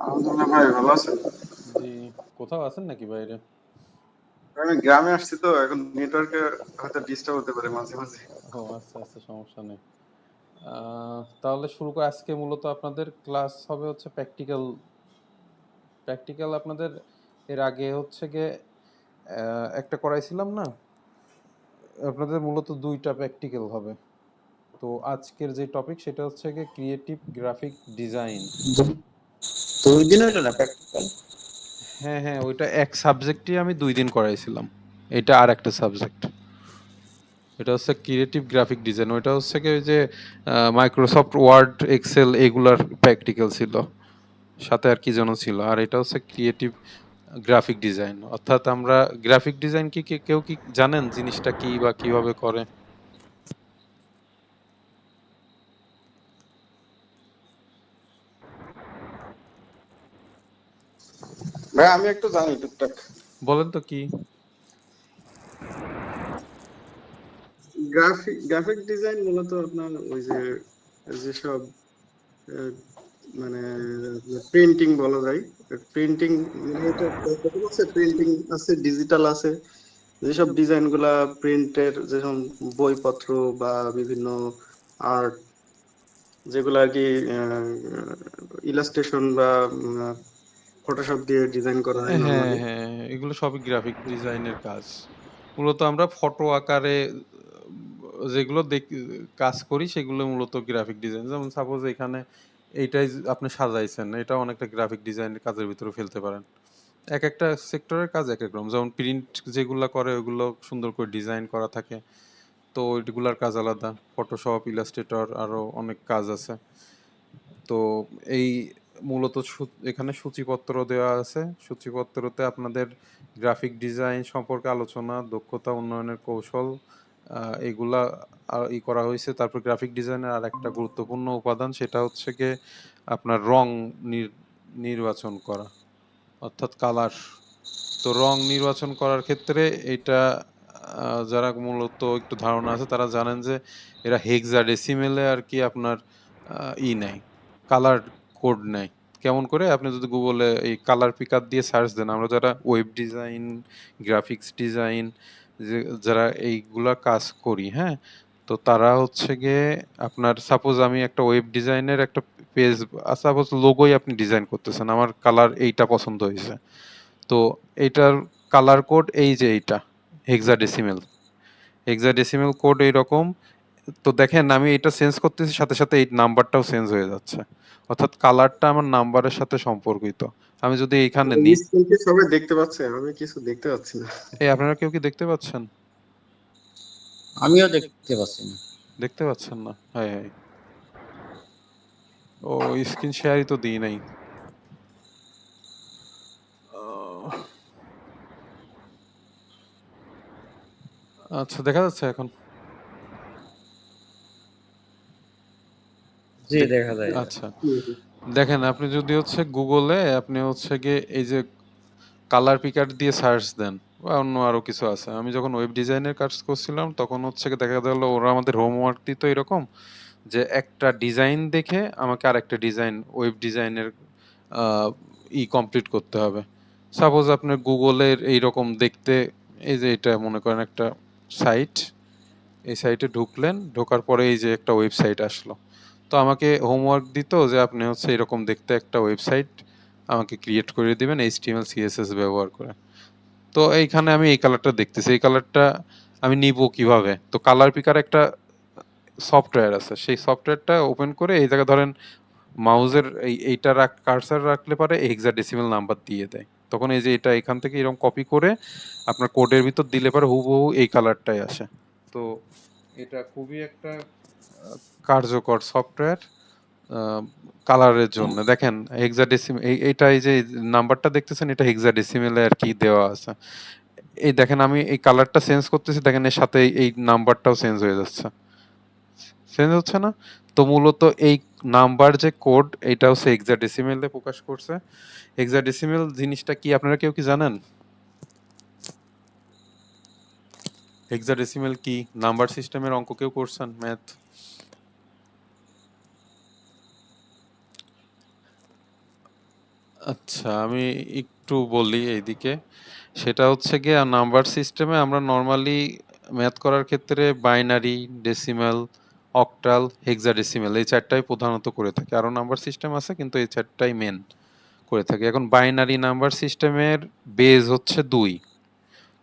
আলহামদুলিল্লাহ ভাই, ভালো আছেন? জি। কোথাও আছেন নাকি বাইরে? আমি গ্রামে আসছি তো এখন নেটওয়ার্কে হয়তো ডিস্টার্ব হতে পারে মাঝে মাঝে। ও আচ্ছা আচ্ছা, সমস্যা নেই। তাহলে শুরু করে আজকে মূলত আপনাদের ক্লাস হবে হচ্ছে প্র্যাকটিক্যাল। প্র্যাকটিক্যাল আপনাদের এর আগে হচ্ছে গিয়ে একটা করাইছিলাম না, আপনাদের মূলত দুইটা প্র্যাকটিক্যাল হবে। তো আজকের যে টপিক সেটা হচ্ছে গিয়ে ক্রিয়েটিভ গ্রাফিক ডিজাইন। দুই দিন হইলো না প্র্যাকটিক্যাল? হ্যাঁ হ্যাঁ, ওইটা এক সাবজেক্টই আমি 2 দিন করাইছিলাম। এটা আর একটা সাবজেক্ট। এটা হচ্ছে ক্রিয়েটিভ গ্রাফিক ডিজাইন, ওইটা হচ্ছে কি ওই যে মাইক্রোসফট ওয়ার্ড এক্সেল এগুলার প্র্যাকটিক্যাল ছিল, সাথে আর কি যেন ছিল। আর এটা হচ্ছে ক্রিয়েটিভ গ্রাফিক ডিজাইন, অর্থাৎ আমরা গ্রাফিক ডিজাইন কি কেউ কি জানেন জিনিসটা কি বা কিভাবে করে? ভাই আমি একটু জানি টুকটাক। বলেন তো কি। গ্রাফিক ডিজাইন মূলত আপনার ওই যে যেসব আহ, মানে প্রিন্টিং বলা যায়। প্রিন্টিং আছে, প্রিন্টিং আছে, ডিজিটাল আছে। যেসব ডিজাইন গুলা প্রিন্টের, যেসব বইপত্র বা বিভিন্ন আর্ট, যেগুলো আর কি ইলাস্ট্রেশন বা ফটোশপ দিয়ে ডিজাইন করা হয় হ্যাঁ নর্মালি। হ্যাঁ, এগুলো সবই গ্রাফিক ডিজাইনের কাজ। মূলত আমরা ফটো আকারে যেগুলো কাজ করি সেগুলো মূলত গ্রাফিক ডিজাইন। যেমন সাপোজ এখানে এইটাই আপনি সাজাইছেন, এটা অনেকটা গ্রাফিক ডিজাইনের কাজের ভিতরে ফেলতে পারেন। এক একটা সেক্টরের কাজ এক এক রকম। যেমন প্রিন্ট যেগুলা করে ওগুলো সুন্দর করে ডিজাইন করা থাকে, তো ওইগুলার কাজ আলাদা। ফটোশপ, ইলাস্ট্রেটর, আরো অনেক কাজ আছে। তো এই মূলত এখানে সূচিপত্র দেওয়া আছে। সূচিপত্রতে আপনাদের গ্রাফিক ডিজাইন সম্পর্কে আলোচনা, দক্ষতা উন্নয়নের কৌশল, এগুলা করা হয়েছে। তারপর গ্রাফিক ডিজাইনের আর একটা গুরুত্বপূর্ণ উপাদান সেটা হচ্ছে গিয়ে আপনার রং নির্বাচন করা, অর্থাৎ কালার। তো রং নির্বাচন করার ক্ষেত্রে এটা যারা মূলত একটু ধারণা আছে তারা জানেন যে এরা হেক্সাডেসিমেলে আর কি আপনার নেয়, কালার কোড নেয়। কেমন করে? আপনি যদি গুগলে এই কালার পিকার দিয়ে সার্চ দেন, আমরা যারা ওয়েব ডিজাইন, গ্রাফিক্স ডিজাইন, যে যারা এইগুলা কাজ করি, হ্যাঁ, তো তারা হচ্ছে গিয়ে আপনার সাপোজ আমি একটা ওয়েব ডিজাইনের একটা পেজ, সাপোজ লোগোই আপনি ডিজাইন করতেছেন, আমার কালার এইটা পছন্দ হয়েছে, তো এইটার কালার কোড এই যে এইটা হেক্সাডেসিমেল। হেক্সাডেসিমেল কোড এইরকম। তো দেখেন আমি এটা চেঞ্জ করতেছি, সাথে সাথে এই নাম্বারটাও চেঞ্জ হয়ে যাচ্ছে, অর্থাৎ কালারটা আমার নাম্বারের সাথে সম্পর্কিত। আমি যদি এইখানে স্ক্রিনটি সবাই দেখতে পাচ্ছে, আমি কিছু দেখতে পাচ্ছি না। এই আপনারা কেউ কি দেখতে পাচ্ছেন? আমিও দেখতে পাচ্ছি না। দেখতে পাচ্ছেন না? হ্যাঁ হ্যাঁ। ও, স্ক্রিন শেয়ারই তো দিই নাই। আহ, আচ্ছা, দেখা যাচ্ছে এখন? জি, দেখা যায়। আচ্ছা, দেখেন আপনি যদি হচ্ছে গুগলে আপনি হচ্ছে গিয়ে এই যে কালার পিকার দিয়ে সার্চ দেন, বা অন্য আরো কিছু আছে। আমি যখন ওয়েব ডিজাইনের কাজ করছিলাম তখন হচ্ছে গিয়ে দেখা গেল ওরা আমাদের হোমওয়ার্ক দিত এরকম, যে একটা ডিজাইন দেখে আমাকে আরেকটা ডিজাইন, ওয়েব ডিজাইনের কমপ্লিট করতে হবে। সাপোজ আপনার গুগলের এইরকম দেখতে, এই যে এটা মনে করেন একটা সাইট, এই সাইটে ঢুকলেন, ঢোকার পরে এই যে একটা ওয়েবসাইট আসলো, তো আমাকে হোমওয়ার্ক দিত যে আপনি হচ্ছে এরকম দেখতে একটা ওয়েবসাইট আমাকে ক্রিয়েট করে দিবেন এইচটিএমএল সিএসএস ব্যবহার করে। তো এইখানে আমি এই কালারটা দেখতেছি, এই কালারটা আমি নিব কিভাবে? তো কালার পিকার একটা সফটওয়্যার আছে, সেই সফটওয়্যারটা ওপেন করে এই জায়গায় ধরেন মাউজের এইটা কার্সার রাখলে পারে হেক্সাডেসিমাল নাম্বার দিয়ে দেয়। তখন এই যে এটা এখান থেকে এরকম কপি করে আপনার কোডের ভিতর দিলে পারে হুবহু এই কালারটাই আসে। তো এটা খুবই একটা কার্যকর সফটওয়্যার কালারের জন্য। দেখেন হেক্সাডেসিমাল, এইটা এই যে নাম্বারটা দেখতেছেন এটা হেক্সাডেসিমেলে আর কি দেওয়া আছে। এই দেখেন আমি এই কালারটা চেঞ্জ করতেছি, দেখেন এর সাথে এই নাম্বারটাও চেঞ্জ হয়ে যাচ্ছে। চেঞ্জ হচ্ছে না? তো মূলত এই নাম্বার যে কোড এটা হচ্ছে হেক্সাডেসিমেলে প্রকাশ করছে। হেক্সাডেসিমেল জিনিসটা কি আপনারা কেউ কি জানেন? হেক্সাডেসিমেল কি? নাম্বার সিস্টেমের অঙ্ক কেউ করছেন, ম্যাথ? আচ্ছা, আমি একটু বলি এইদিকে। সেটা হচ্ছে গিয়ে নাম্বার সিস্টেমে আমরা নরমালি ম্যাথ করার ক্ষেত্রে বাইনারি, ডেসিমাল, অক্টাল, হেক্সাডেসিমাল এই ৪ টাই প্রধানত করে থাকি। আরো নাম্বার সিস্টেম আছে কিন্তু এই ৪ টাই মেইন করে থাকি। এখন বাইনারি নাম্বার সিস্টেমের বেজ হচ্ছে ২।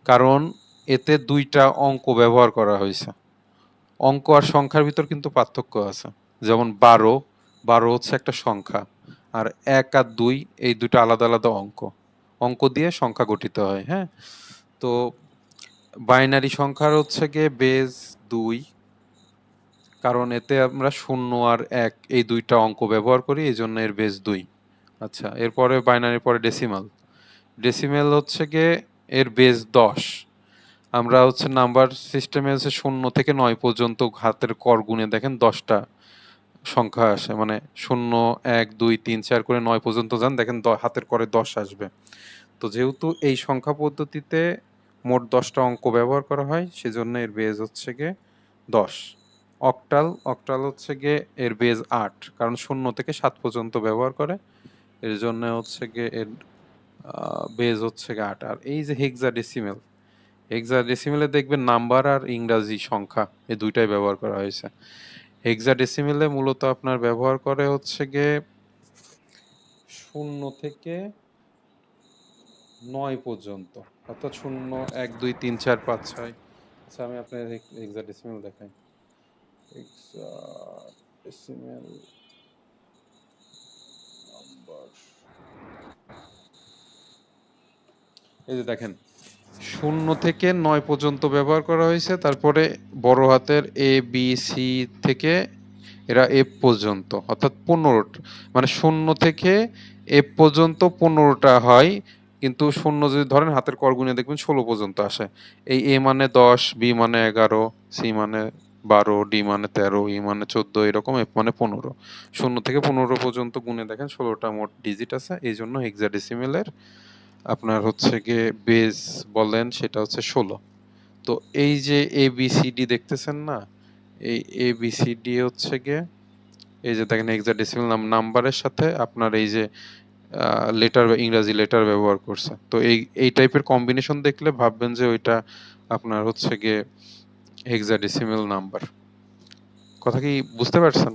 কারণ এতে ২ টা অঙ্ক ব্যবহার করা হইছে। অঙ্ক আর সংখ্যার ভিতর কিন্তু পার্থক্য আছে। যেমন ১২, ১২ হচ্ছে একটা সংখ্যা। আর ১ আর ২ এই ২ টা আলাদা, আলাদা অঙ্ক। অঙ্ক দিয়ে সংখ্যা গঠিত হয়, হ্যাঁ? তো বাইনারি সংখ্যার হচ্ছে গিয়ে বেজ ২। কারণ এতে আমরা ০ আর ১ এই ২ টা অঙ্ক ব্যবহার করি, এজন্য এর বেজ ২। আচ্ছা, এরপরে বাইনারির পরে ডেসিমাল। ডেসিমাল হচ্ছে গিয়ে এর বেজ ১০। আমরা হচ্ছে নাম্বার সিস্টেমে হচ্ছে ০ থেকে ৯ পর্যন্ত হাতের কর গুণে দেখেন ১০ টা সংখ্যা আসে। মানে ০, ১, ২, ৩, ৪ করে ৯ পর্যন্ত যান দেখেন হাতের করে ১০ আসবে। তো যেহেতু এই সংখ্যা পদ্ধতিতে মোট ১০ টা অঙ্ক ব্যবহার করা হয় সেজন্য এর বেজ হচ্ছে গিয়ে ১০। অক্টাল, অক্টাল হচ্ছে গিয়ে এর বেজ ৮। কারণ ০ থেকে ৭ পর্যন্ত ব্যবহার করে। এর জন্য হচ্ছে গিয়ে এর বেজ হচ্ছে গিয়ে ৮। আর এই যে হেক্সাডেসিমাল, হেক্সাডেসিমেলে দেখবেন নাম্বার আর ইংরাজি সংখ্যা এই ২ টাই ব্যবহার করা হয়েছে। হেক্সাডেসিমেলে মূলত আপনার ব্যবহার করে হচ্ছে গিয়ে ০ থেকে ৯ পর্যন্ত। অর্থাৎ ০, ১, ২, ৩, ৪, ৫, ৬। আচ্ছা, আমি আপনার হেক্সাডেসিমেল দেখাই। Hexadecimal number. এই যে দেখেন ০ থেকে ৯ পর্যন্ত ব্যবহার করা হয়েছে। তারপরে বড় হাতের এ, বি, সি থেকে এরা এফ পর্যন্ত অর্থাৎ ১৫টা, মানে ০ থেকে এফ পর্যন্ত ১৫টা হয়। কিন্তু ০ যদি ধরেন হাতের কর গুণে দেখবেন ১৬ পর্যন্ত আসে। এই এ মানে ১০, বি মানে ১১, সি মানে ১২, ডি মানে ১৩, ই মানে ১৪, এরকম এফ মানে ১৫। ০ থেকে ১৫ পর্যন্ত গুণে দেখেন ১৬টা মোট ডিজিট আছে। এই জন্য হেক্সাডেসিমেলের আপনার হচ্ছে গিয়ে বেস বলেন সেটা হচ্ছে ১৬। তো এই যে এ বি সি ডি দেখতেছেন না, এই এ বি সি ডি হচ্ছে গিয়ে এই যে দেখেন হেক্সাডেসিমাল নাম্বারের সাথে আপনার এই যে লেটার বা ইংরাজি লেটার ব্যবহার করছে। তো এই টাইপের কম্বিনেশন দেখলে ভাববেন যে ওইটা আপনার হচ্ছে গিয়ে হেক্সাডেসিমাল নাম্বার। কথা কি বুঝতে পারছেন?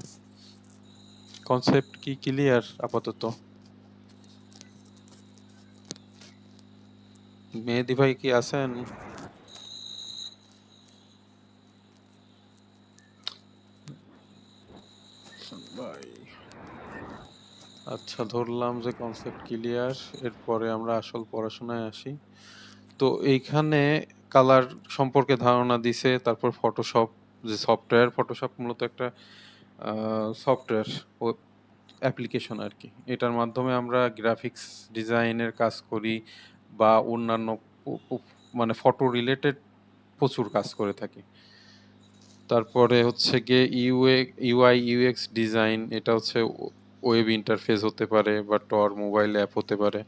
কনসেপ্ট কি ক্লিয়ার আপাতত? মেহেদী ভাই কি আছেন? ভাই, আচ্ছা, ধরলাম যে কনসেপ্ট ক্লিয়ার। এরপরে আমরা আসল পড়াশোনায় আসি। তো এইখানে কালার সম্পর্কে ধারণা দিছে, তারপর ফটোশপ যে সফটওয়্যার, ফটোশপ মূলত একটা সফটওয়্যার ও অ্যাপ্লিকেশন আর কি। এটার মাধ্যমে আমরা গ্রাফিক্স ডিজাইনের কাজ করি বা অন্যান্য মানে ফটো রিলেটেড প্রচুর কাজ করে থাকি। তারপরে হচ্ছে গিয়ে ইউআই ইউএক্স ডিজাইন, এটা হচ্ছে ওয়েব ইন্টারফেস হতে পারে বা মোবাইল অ্যাপ হতে পারে।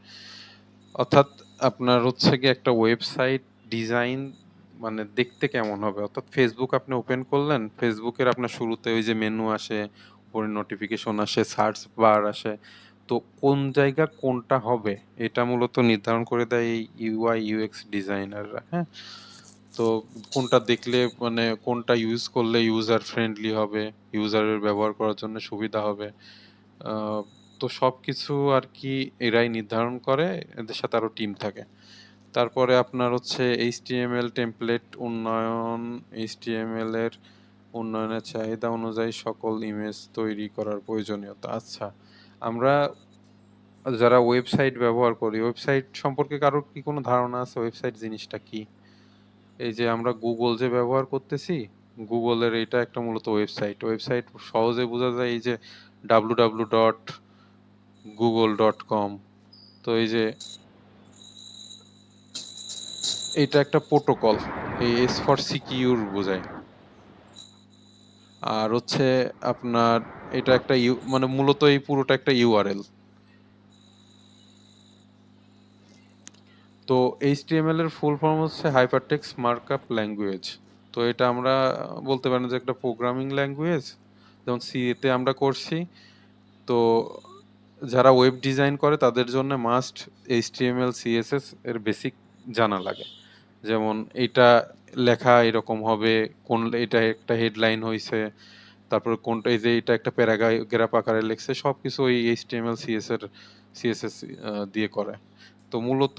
অর্থাৎ আপনার হচ্ছে গিয়ে একটা ওয়েবসাইট ডিজাইন মানে দেখতে কেমন হবে, অর্থাৎ ফেসবুক আপনি ওপেন করলেন, ফেসবুকের আপনার শুরুতে ওই যে মেনু আসে, উপরে নোটিফিকেশন আসে, সার্চ বার আসে। তো কোন জায়গার কোনটা হবে এটা মূলত নির্ধারণ করে দেয় এই ইউআই ইউএক্স ডিজাইনাররা, হ্যাঁ? তো কোনটা দেখলে মানে কোনটা ইউজ করলে ইউজার ফ্রেন্ডলি হবে, ইউজারের ব্যবহার করার জন্য সুবিধা হবে, আহ, তো সবকিছু আর কি এরাই নির্ধারণ করে। এদের সাথে আরো টিম থাকে। তারপরে আপনার হচ্ছে এইচটিএমএল টেমপ্লেট উন্নয়ন, এইচটিএমএল এর উন্নয়নের চাহিদা অনুযায়ী সকল ইমেজ তৈরি করার প্রয়োজনীয়তা। আচ্ছা, আমরা যারা ওয়েবসাইট ব্যবহার করি, ওয়েবসাইট সম্পর্কে কারোর কি কোনো ধারণা আছে? ওয়েবসাইট জিনিসটা কি? এই যে আমরা গুগল যে ব্যবহার করতেছি, গুগলের এটা একটা মূলত ওয়েবসাইট। ওয়েবসাইট সহজে বোঝা যায় এই যে www.google.com। তো এই যে এটা একটা প্রোটোকল, এই এস ফর সিকিউর বোঝায়। আর হচ্ছে আপনার এটা একটা মানে মূলত এই পুরোটা একটা ইউআরএল। তো এইচটিএমএল এর ফুল ফর্ম হচ্ছে হাইপারটেক্সট মার্কআপ ল্যাঙ্গুয়েজ। তো এটা আমরা বলতে পারেন যে একটা প্রোগ্রামিং ল্যাঙ্গুয়েজ, যেমন সি তে আমরা করছি। তো যারা ওয়েব ডিজাইন করে তাদের জন্য মাস্ট এইচটিএমএল সিএসএস এর বেসিক জানা লাগে। যেমন এটা লেখা এরকম হবে, কোন এটা একটা হেডলাইন হইছে, তারপর কোনটা এই যে এটা একটা প্যারাগ্রাফ আকারে লিখছে, সবকিছু ওই এইচটিএমএল সিএসএস দিয়ে করে। তো মূলত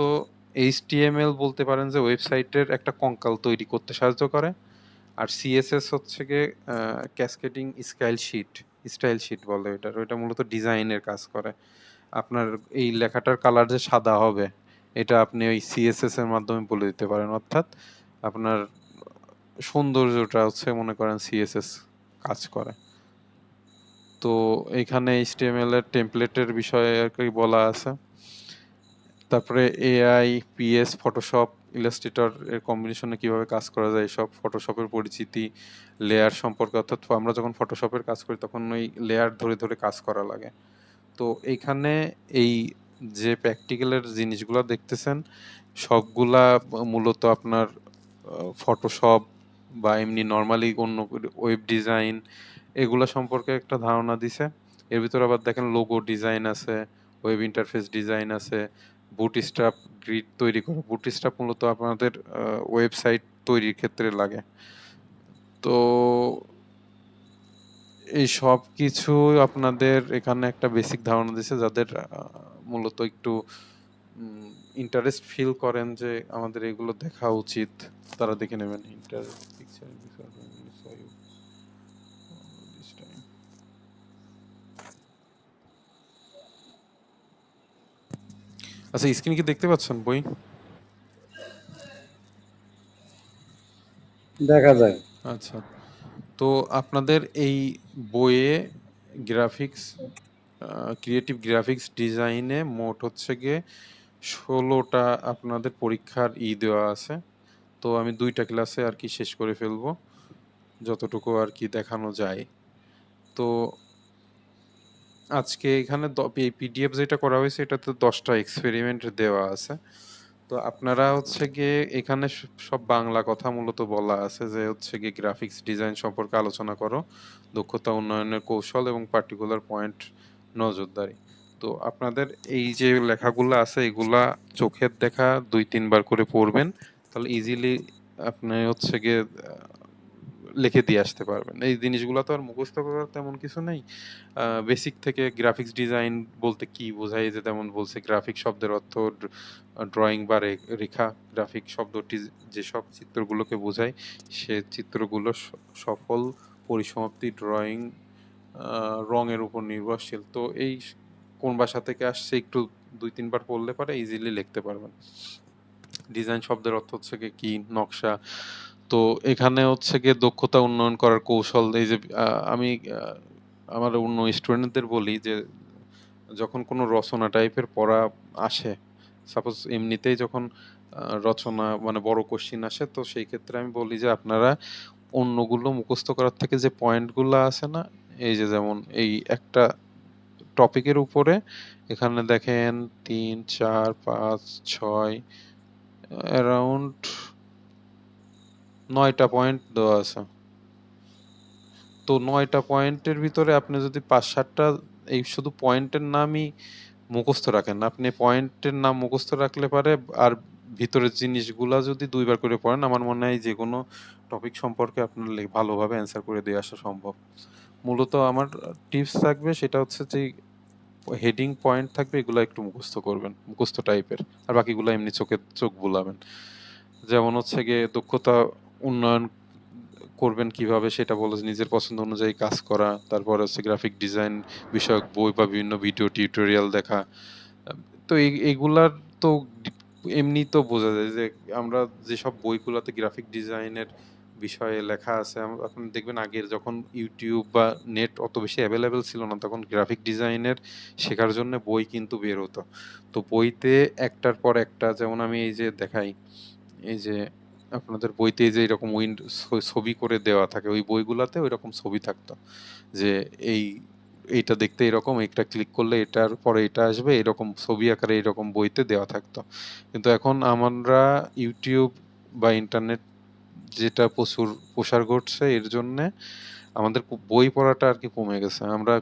এইচটিএমএল বলতে পারেন যে ওয়েবসাইটের একটা কঙ্কাল তৈরি করতে সাহায্য করে, আর সিএসএস হচ্ছে গিয়ে ক্যাসকেডিং স্টাইল শিট বলে এটার, ওইটা মূলত ডিজাইনের কাজ করে। আপনার এই লেখাটার কালার যে সাদা হবে এটা আপনি ওই সিএসএস এর মাধ্যমে বলে দিতে পারেন, অর্থাৎ আপনার সৌন্দর্যটা হচ্ছে মনে করেন সিএসএস কাজ করে। তো এখানে এইচটিএমএল এর টেমপ্লেটের বিষয়ে আর কি বলা আছে। তারপরে এআই, পিএস, ফটোশপ, ইলাস্ট্রেটর এর কম্বিনেশনে কিভাবে কাজ করা যায়, সব ফটোশপের পরিচিতি, লেয়ার সম্পর্কে, অর্থাৎ আমরা যখন ফটোশপের কাজ করি তখন ওই লেয়ার ধরে ধরে কাজ করা লাগে। তো এইখানে এই যে প্র্যাকটিক্যালের জিনিসগুলো দেখতেছেন সবগুলা মূলত আপনার ফটোশপ বা এমনি নর্মালি অন্য ওয়েব ডিজাইন এগুলা সম্পর্কে একটা ধারণা দিছে। এর ভিতরে আবার দেখেন লোগো ডিজাইন আছে, ওয়েব ইন্টারফেস ডিজাইন আছে, বুটস্ট্র্যাপ গ্রিড তৈরি করে। বুটস্ট্র্যাপ মূলত আপনাদের ওয়েবসাইট তৈরির ক্ষেত্রে লাগে। তো এই সব কিছু আপনাদের এখানে একটা বেসিক ধারণা দিছে, যাদের মূলত একটু ইন্টারেস্ট ফিল করেন যে আমাদের এগুলো দেখা উচিত, তারা দেখে নেবেন। আচ্ছা, স্ক্রিন কি দেখতে পাচ্ছেন বই? দেখা যায়। আচ্ছা, তো আপনাদের এই বইয়ে গ্রাফিক্স ক্রিয়েটিভ গ্রাফিক্স ডিজাইনে মোট হচ্ছে গিয়ে 16টা আপনাদের পরীক্ষার দেওয়া আছে। তো আমি 2টা ক্লাসে আর কি শেষ করে ফেলবো যতটুকু আর কি দেখানো যায়। তো আজকে এখানে এই পিডিএফ যেটা করা হয়েছে এটাতে 10টা এক্সপেরিমেন্ট দেওয়া আছে। তো আপনারা হচ্ছে গিয়ে এখানে সব বাংলা কথা মূলত বলা আছে যে হচ্ছে গিয়ে গ্রাফিক্স ডিজাইন সম্পর্কে আলোচনা করো, দক্ষতা উন্নয়নের কৌশল এবং পার্টিকুলার পয়েন্ট নজরদারি। তো আপনাদের এই যে লেখাগুলো আছে এগুলা চোখের দেখা 2-3 বার করে পড়বেন, তাহলে ইজিলি আপনি হচ্ছে গিয়ে লিখে দিয়ে আসতে পারবেন। এই জিনিসগুলো তো আর মুখস্থ করার তেমন কিছু নেই। বেসিক থেকে গ্রাফিক্স ডিজাইন বলতে কি বোঝায়, যে তেমন বলছে গ্রাফিক শব্দের অর্থ ড্রয়িং বা রেখা। গ্রাফিক শব্দটি যেসব চিত্রগুলোকে বোঝায় সে চিত্রগুলো সফল পরিসমাপ্তি ড্রয়িং রঙের উপর নির্ভরশীল। তো এই কোন ভাষা থেকে আসছে একটু 2-3 বার পড়লে পারে ইজিলি লিখতে পারবেন। ডিজাইন শব্দের অর্থ হচ্ছে কি নকশা। তো এখানে হচ্ছে গিয়ে দক্ষতা উন্নয়ন করার কৌশল। এই যে আমি আমার অন্য স্টুডেন্টদের বলি যে যখন কোনো রচনা টাইপের পড়া আসে, সাপোজ এমনিতেই যখন রচনা মানে বড় কোশ্চিন আসে, তো সেই ক্ষেত্রে আমি বলি যে আপনারা অন্যগুলো মুখস্থ করার থেকে যে পয়েন্টগুলো আছে না, এই যে যেমন এই একটা টপিকের উপরে এখানে দেখেন 3, 4, 5, 6 অ্যারাউন্ড 9টা পয়েন্ট দেওয়া আছে। তো 9টা পয়েন্টের ভিতরে আপনি যদি 5-7টা এই শুধু পয়েন্টের নামই মুখস্থ রাখেন, আপনি পয়েন্টের নাম মুখস্থ রাখলে পারে আর ভিতরের জিনিসগুলা যদি 2বার করে পড়েন, আমার মনে হয় যে কোনো টপিক সম্পর্কে আপনার ভালোভাবে অ্যান্সার করে দিয়ে আসা সম্ভব। মূলত আমার টিপস থাকবে সেটা হচ্ছে যে হেডিং পয়েন্ট থাকবে এগুলো একটু মুখস্থ করবেন, মুখস্থ টাইপের, আর বাকিগুলো এমনি চোখ বুলাবেন। যেমন হচ্ছে গিয়ে দক্ষতা উন্নয়ন করবেন কিভাবে সেটা বলে নিজের পছন্দ অনুযায়ী কাজ করা, তারপর হচ্ছে গ্রাফিক ডিজাইন বিষয়ক বই বা বিভিন্ন ভিডিও টিউটোরিয়াল দেখা। তো এইগুলার তো এমনি তো বোঝা যায় যে আমরা যেসব বইগুলোতে গ্রাফিক ডিজাইনের বিষয়ে লেখা আছে, আপনি দেখবেন আগের যখন ইউটিউব বা নেট অত বেশি অ্যাভেলেবেল ছিল না তখন গ্রাফিক ডিজাইনের শেখার জন্য বই কিন্তু বের হতো। তো বইতে একটার পর একটা, যেমন আমি এই যে দেখাই, এই যে আপনাদের বইতে যে এরকম ছবি করে দেওয়া থাকে, ওই বইগুলাতে ওই রকম ছবি থাকতো যে এই এইটা দেখতে এরকম, একটা ক্লিক করলে এটার পরে এটা আসবে, এরকম ছবি আকারে এরকম বইতে দেওয়া থাকতো। কিন্তু এখন আমরা ইউটিউব বা ইন্টারনেট যেটা প্রচুর প্রসার ঘটছে এর জন্যে আমাদের বই পড়াটা আর কি কমে গেছে। আমরা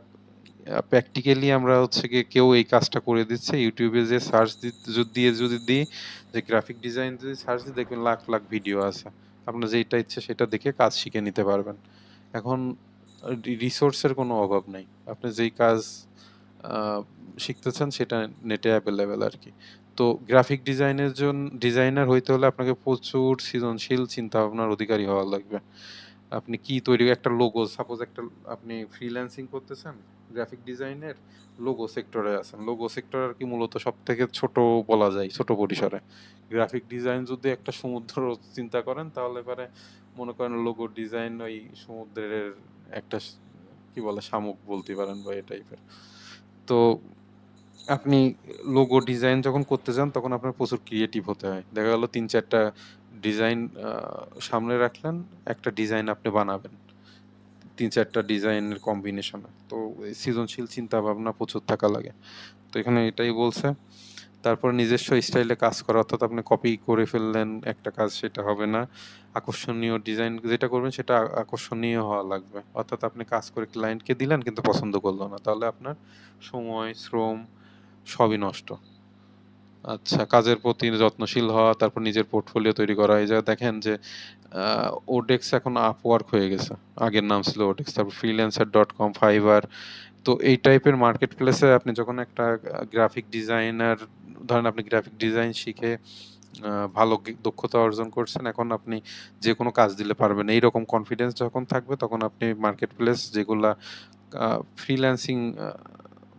প্র্যাকটিক্যালি আমরা হচ্ছে গিয়ে কেউ এই কাজটা করে দিচ্ছে ইউটিউবে যে সার্চ দিয়ে যদি দিই যে গ্রাফিক ডিজাইন যদি সার্চ দিয়ে দেখবেন লাখ লাখ ভিডিও আছে, আপনার যেটা ইচ্ছে সেটা দেখে কাজ শিখে নিতে পারবেন। এখন রিসোর্সের কোনো অভাব নাই, আপনি যেই কাজ আহ, শিখতে চান সেটা নেটে অ্যাভেলেবেল আর কি। তো গ্রাফিক ডিজাইনার হইতে হলে আপনাকে প্রচুর সৃজনশীল চিন্তা ভাবনার অধিকারী হওয়া লাগবে। আপনি কি তৈরি একটা লোগো, সাপোজ একটা আপনি ফ্রিল্যান্সিং করতেছেন গ্রাফিক ডিজাইনের, লোগো সেক্টরে আছেন, লোগো সেক্টর আর কি মূলত সব থেকে ছোট বলা যায়, ছোট পরিসরে। গ্রাফিক ডিজাইন যদি একটা সমুদ্র চিন্তা করেন তাহলে পরে মনে করেন লোগো ডিজাইন ওই সমুদ্রের একটা কি বলে শামুক বলতে পারেন বা এই টাইপের। তো আপনি লোগো ডিজাইন যখন করতে যান তখন আপনার প্রচুর ক্রিয়েটিভ হতে হয়। দেখা গেল ৩-৪টা ডিজাইন সামনে রাখলেন, একটা ডিজাইন আপনি বানাবেন ৩-৪টা ডিজাইনের কম্বিনেশনে। তো এই সৃজনশীল চিন্তা ভাবনা প্রচুর থাকা লাগে। তো এখানে এটাই বলছে। তারপর নিজস্ব স্টাইলে কাজ করা, অর্থাৎ আপনি কপি করে ফেললেন একটা কাজ, সেটা হবে না। আকর্ষণীয় ডিজাইন যেটা করবেন সেটা আকর্ষণীয় হওয়া লাগবে, অর্থাৎ আপনি কাজ করে ক্লায়েন্টকে দিলেন কিন্তু পছন্দ করলো না, তাহলে আপনার সময় শ্রম সবই নষ্ট। আচ্ছা, কাজের প্রতি যত্নশীল হওয়া, তারপর নিজের পোর্টফোলিও তৈরি করা। এই যে দেখেন যে ওডেক্স এখন আপওয়ার্ক হয়ে গেছে, আগের নাম ছিল ওডেক্স, তারপর freelancer.com, ফাইবার। তো এই টাইপের মার্কেট প্লেসে আপনি যখন একটা গ্রাফিক ডিজাইনার, ধরেন আপনি গ্রাফিক ডিজাইন শিখে ভালো দক্ষতা অর্জন করছেন, এখন আপনি যে কোনো কাজ দিলে পারবেন এইরকম কনফিডেন্স যখন থাকবে, তখন আপনি মার্কেট প্লেস যেগুলা ফ্রিল্যান্সিং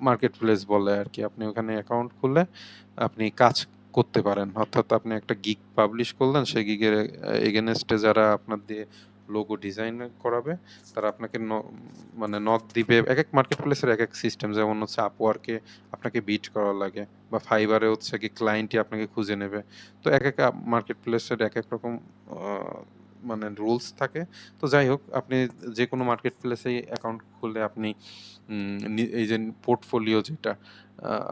মার্কেট প্লেস বলে আর কি, আপনি ওখানে অ্যাকাউন্ট খুলে আপনি কাজ করতে পারেন। অর্থাৎ আপনি একটা গিগ পাবলিশ করলেন, সেই গিগের এগেনস্টে যারা আপনার দিয়ে লোগো ডিজাইন করাবে তারা আপনাকে মানে নক দিবে। এক এক মার্কেট প্লেসের এক এক সিস্টেম, যেমন হচ্ছে আপওয়ার্কে আপনাকে বিট করা লাগে, বা ফাইবারে হচ্ছে কি ক্লায়েন্টই আপনাকে খুঁজে নেবে। তো এক এক মার্কেট প্লেসের এক এক রকম মানে রুলস থাকে। তো যাই হোক, আপনি যে কোনো মার্কেট প্লেসে অ্যাকাউন্ট খুললে আপনি এই যে পোর্টফোলিও যেটা,